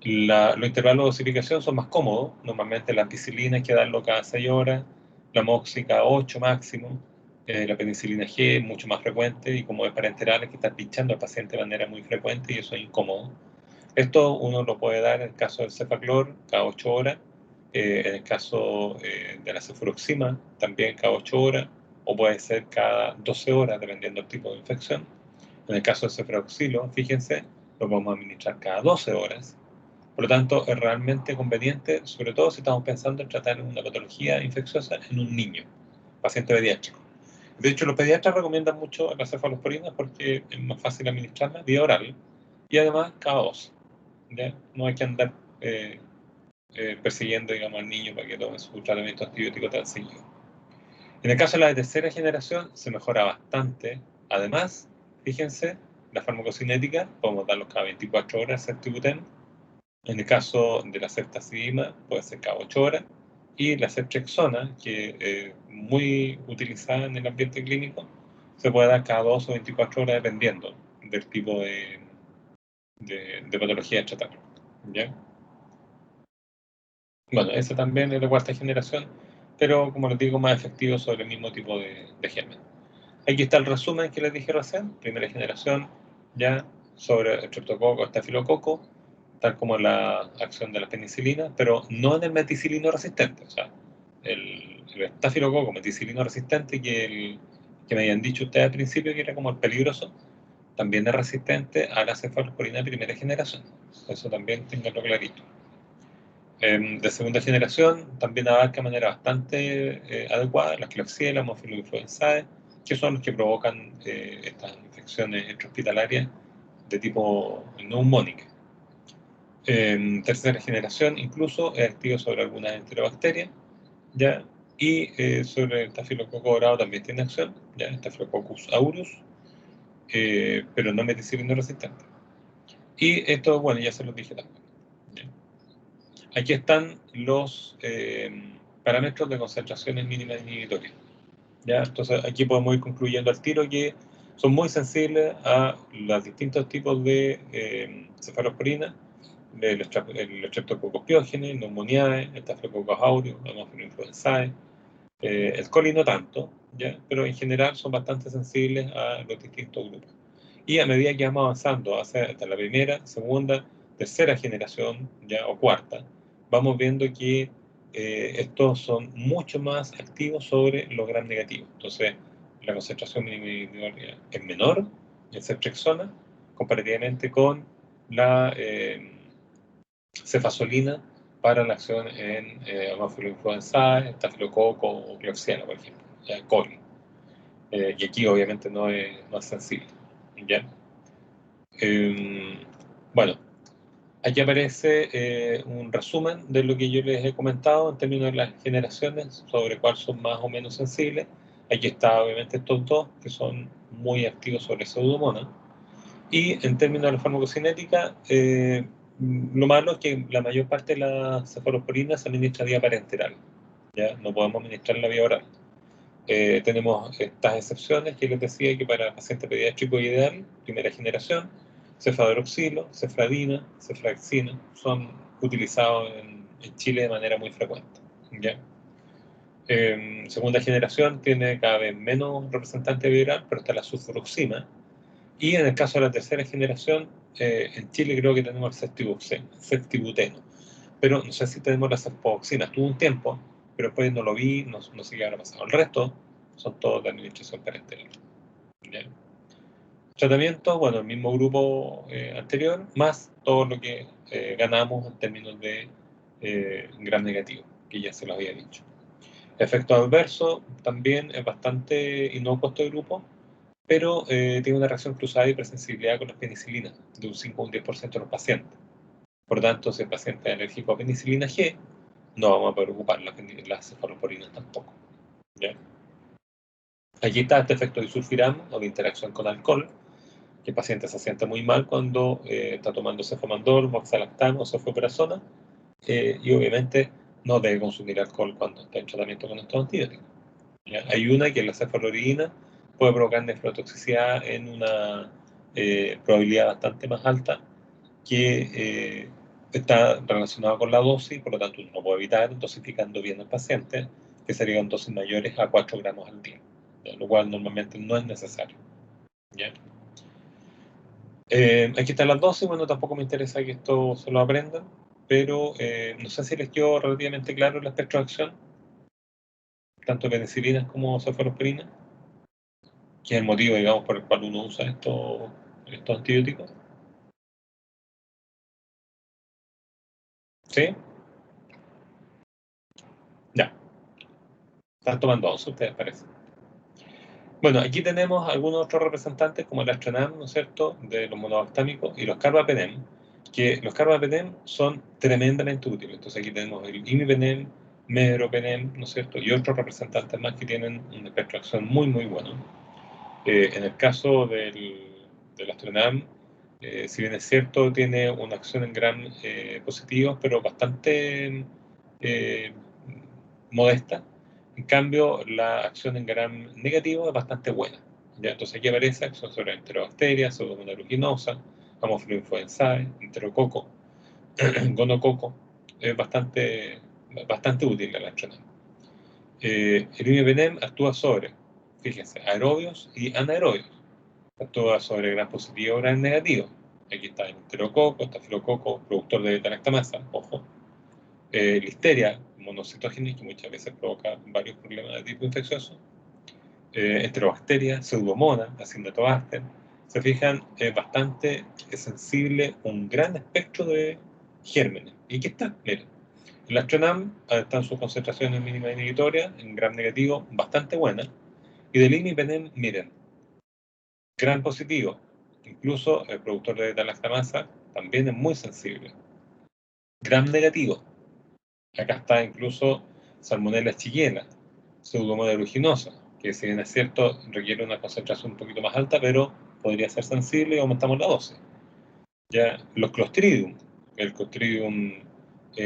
Los intervalos de dosificación son más cómodos. Normalmente la ampicilina hay que darlo cada 6 horas, la moxi cada 8 máximo, la penicilina G mucho más frecuente, y como es parenteral hay que estar pinchando al paciente de manera muy frecuente y eso es incómodo. Esto uno lo puede dar en el caso del cefaclor cada 8 horas, en el caso de la cefuroxima también cada 8 horas, o puede ser cada 12 horas dependiendo del tipo de infección. En el caso del cefuroxilo, fíjense, lo vamos a administrar cada 12 horas. Por lo tanto, es realmente conveniente, sobre todo si estamos pensando en tratar una patología infecciosa en un niño, paciente pediátrico. De hecho, los pediatras recomiendan mucho las cefalosporinas porque es más fácil administrarla vía oral y además cada 12. ¿Ya? No hay que andar persiguiendo, digamos, al niño para que tome su tratamiento antibiótico tan seguido. En el caso de la de tercera generación, se mejora bastante. Además, fíjense, la farmacocinética, podemos darlos cada 24 horas, ceftriaxona. En el caso de la ceftazidima, puede ser cada 8 horas. Y la ceftriaxona, que es muy utilizada en el ambiente clínico, se puede dar cada 2 o 24 horas dependiendo del tipo de patología a tratar. ¿Ya? Bueno, ese también es de cuarta generación, pero como les digo, más efectivo sobre el mismo tipo de germen. Aquí está el resumen que les dije recién. Primera generación, ya sobre el streptococo, estafilococo, tal como la acción de la penicilina, pero no en el meticilino resistente. O sea, el estafilococo meticilino resistente, que me habían dicho ustedes al principio que era como el peligroso, también es resistente a la cefalosporina de primera generación. Eso también tenganlo clarito. De segunda generación también abarca de manera bastante adecuada las Klebsiella, Haemophilus influenzae, que son los que provocan estas infecciones extrahospitalarias de tipo neumónica. Tercera generación incluso es activo sobre algunas enterobacterias, ¿ya? Y sobre el Staphylococcus dorado también tiene acción, ¿ya? Staphylococcus aureus, pero no meticilino resistente. Y esto, bueno, ya se los dije también. Aquí están los parámetros de concentraciones mínimas inhibitorias. ¿ya? Entonces aquí podemos ir concluyendo al tiro que son muy sensibles a los distintos tipos de cefalosporina, el Streptococcus pyogenes, Pneumoniae, el Staphylococcus aureus, Haemophilus influenzae, el coli no tanto, ¿ya? Pero en general son bastante sensibles a los distintos grupos. Y a medida que vamos avanzando hasta la primera, segunda, tercera generación, ya, o cuarta, vamos viendo que estos son mucho más activos sobre los gram negativos. Entonces, la concentración mínima es menor en ceftriaxona comparativamente con la cefazolina para la acción en Haemophilus influenzae, Estafilococo o Klebsiella, por ejemplo, ya, coli. Y aquí obviamente no es sensible. ¿Ya? Bueno, aquí aparece un resumen de lo que yo les he comentado en términos de las generaciones, sobre cuáles son más o menos sensibles. Aquí está obviamente estos dos, que son muy activos sobre Pseudomonas. Y en términos de la farmacocinética, lo malo es que la mayor parte de la cefalosporina se administra vía parenteral. ¿Ya? No podemos administrar la vía oral. Tenemos estas excepciones que les decía que para paciente pediátrico ideal, primera generación, cefadroxilo, cefradina, cefraxina, son utilizados en Chile de manera muy frecuente. ¿Ya? Segunda generación tiene cada vez menos representante viral, pero está la sulfuroxima. Y en el caso de la tercera generación, en Chile creo que tenemos el ceftibuteno. Pero no sé si tenemos la cefpoxina. Tuvo un tiempo, pero después no lo vi, no sé qué habrá pasado. El resto son todos de administración parenteral. ¿Ya? Tratamiento, bueno, el mismo grupo anterior, más todo lo que ganamos en términos de gram negativo, que ya se lo había dicho. Efecto adverso también es bastante inocuo este grupo, pero tiene una reacción cruzada de hipersensibilidad con las penicilinas, de un 5 a un 10% de los pacientes. Por tanto, si el paciente es alérgico a penicilina G, no vamos a poder ocupar las cefalosporinas tampoco. ¿Ya? Aquí está este efecto de sulfiram o de interacción con alcohol, que el paciente se siente muy mal cuando está tomando cefamandol, moxalactam o cefoperazona, y obviamente no debe consumir alcohol cuando está en tratamiento con estos antibióticos. ¿Ya? Hay una que es la cefalorina, puede provocar nefrotoxicidad en una probabilidad bastante más alta, que está relacionada con la dosis, por lo tanto uno puede evitar dosificando bien al paciente, que serían dosis mayores a 4 gramos al día, ¿ya? Lo cual normalmente no es necesario. ¿Ya? Aquí están las dosis, bueno, tampoco me interesa que esto se lo aprendan, pero no sé si les quedó relativamente claro el espectro de acción, tanto penicilinas como cefalosporina, que es el motivo, digamos, por el cual uno usa estos antibióticos. ¿Sí? Ya. Están tomando 11, ustedes parece. Bueno, aquí tenemos algunos otros representantes como el astronam, ¿no es cierto?, de los monobactámicos y los carbapenem, que los carbapenem son tremendamente útiles. Entonces aquí tenemos el imipenem, meropenem, ¿no es cierto?, y otros representantes más que tienen un espectro de acción muy, muy bueno. En el caso del astronam, si bien es cierto, tiene una acción en gram positivos, pero bastante modesta. En cambio, la acción en gram negativo es bastante buena. ¿Ya? Entonces aquí aparece acción sobre enterobacterias, pseudomonas aeruginosa, Haemophilus influenzae, enterococo, gonococo. Es bastante útil la astronam. El imipenem actúa sobre, fíjense, aerobios y anaerobios. Actúa sobre gram positivo o gram negativo. Aquí está el enterococo, estafilococo, productor de beta-lactamasa, ojo. Listeria monocitógenes, que muchas veces provoca varios problemas de tipo infeccioso. Enterobacterias, pseudomonas, acinetobacter. Se fijan, es bastante sensible, un gran espectro de gérmenes. ¿Y qué está? Miren, el astronam están sus concentraciones mínimas inhibitorias, en gram negativo, bastante buenas. Y del imipenem, miren, gram positivo, incluso el productor de beta-lactamasa también es muy sensible. Gram negativo, acá está incluso Salmonella shigella, Pseudomonas aeruginosa, que si bien es cierto requiere una concentración un poquito más alta, pero podría ser sensible y aumentamos la dosis. Ya los Clostridium, el Clostridium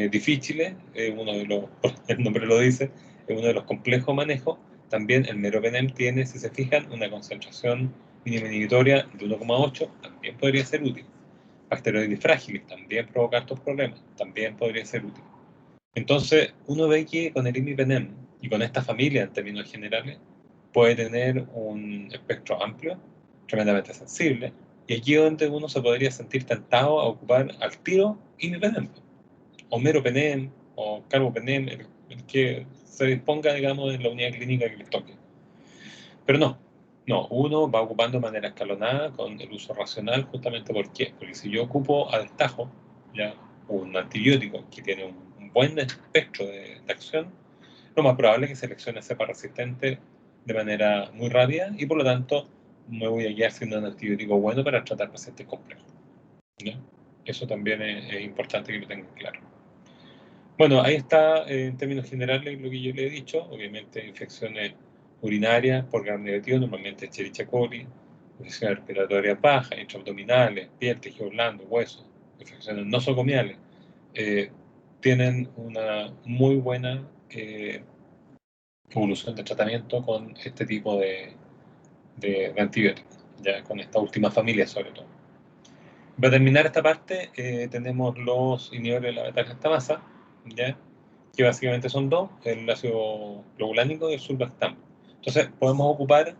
difficile, uno de los, el nombre lo dice, es uno de los complejos manejos, también el meropenem tiene, si se fijan, una concentración mínima inhibitoria de 1,8, también podría ser útil. Bacteroides frágiles, también provoca estos problemas, también podría ser útil. Entonces, uno ve que con el imipenem y con esta familia en términos generales, puede tener un espectro amplio, tremendamente sensible, y aquí es donde uno se podría sentir tentado a ocupar al tiro imipenem, o meropenem, o carbapenem, el que se disponga, digamos, en la unidad clínica que les toque. Pero no, uno va ocupando de manera escalonada con el uso racional, justamente porque si yo ocupo a destajo ya un antibiótico que tiene un buen espectro de acción, lo más probable es que seleccione cepa resistente de manera muy rápida y por lo tanto me voy a guiar siendo un antibiótico bueno para tratar pacientes complejos, ¿ya? Eso también es importante que lo tengan claro. Bueno, ahí está en términos generales lo que yo le he dicho. Obviamente infecciones urinarias por gram negativo, normalmente Escherichia coli, infecciones respiratorias bajas, intraabdominales, piel, tejido blando, huesos, infecciones nosocomiales, tienen una muy buena evolución de tratamiento con este tipo de antibióticos, ya con esta última familia sobre todo. Para terminar esta parte, tenemos los inhibidores de la beta-lactamasa, ¿ya? Que básicamente son dos, el ácido globulánico y el sulbactam. Entonces, podemos ocupar,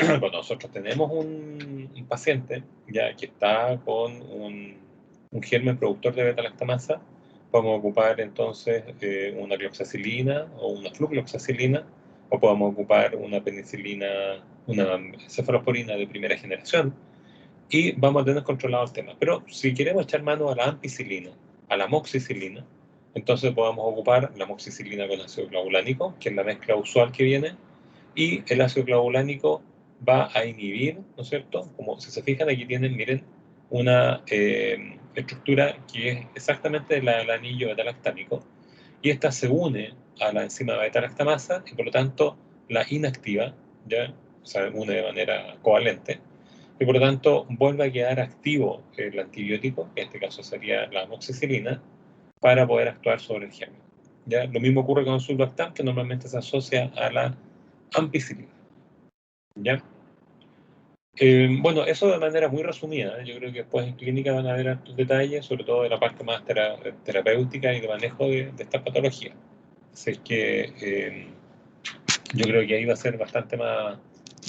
cuando nosotros tenemos un paciente ya que está con un germen productor de beta-lactamasa, podemos ocupar entonces una cloxacilina o una flucloxacilina, o podemos ocupar una penicilina, una cefalosporina de primera generación, y vamos a tener controlado el tema. Pero si queremos echar mano a la ampicilina, a la amoxicilina, entonces podemos ocupar la amoxicilina con ácido clavulánico, que es la mezcla usual que viene, y el ácido clavulánico va a inhibir, ¿no es cierto? Como si se fijan, aquí tienen, miren, una estructura que es exactamente la del anillo beta-lactámico, y esta se une a la enzima beta-lactamasa y por lo tanto la inactiva, ¿ya? O sea, une de manera covalente, y por lo tanto vuelve a quedar activo el antibiótico, que en este caso sería la amoxicilina, para poder actuar sobre el germen. ¿Ya? Lo mismo ocurre con el sulbactam, que normalmente se asocia a la ampicilina. ¿Ya? Bueno, eso de manera muy resumida. Yo creo que después en clínica van a ver estos detalles, sobre todo de la parte más terapéutica y de manejo de esta patología. Así es que yo creo que ahí va a ser bastante más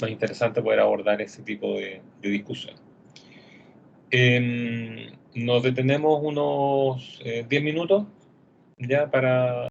interesante poder abordar ese tipo de discusión. Nos detenemos unos 10 minutos ya para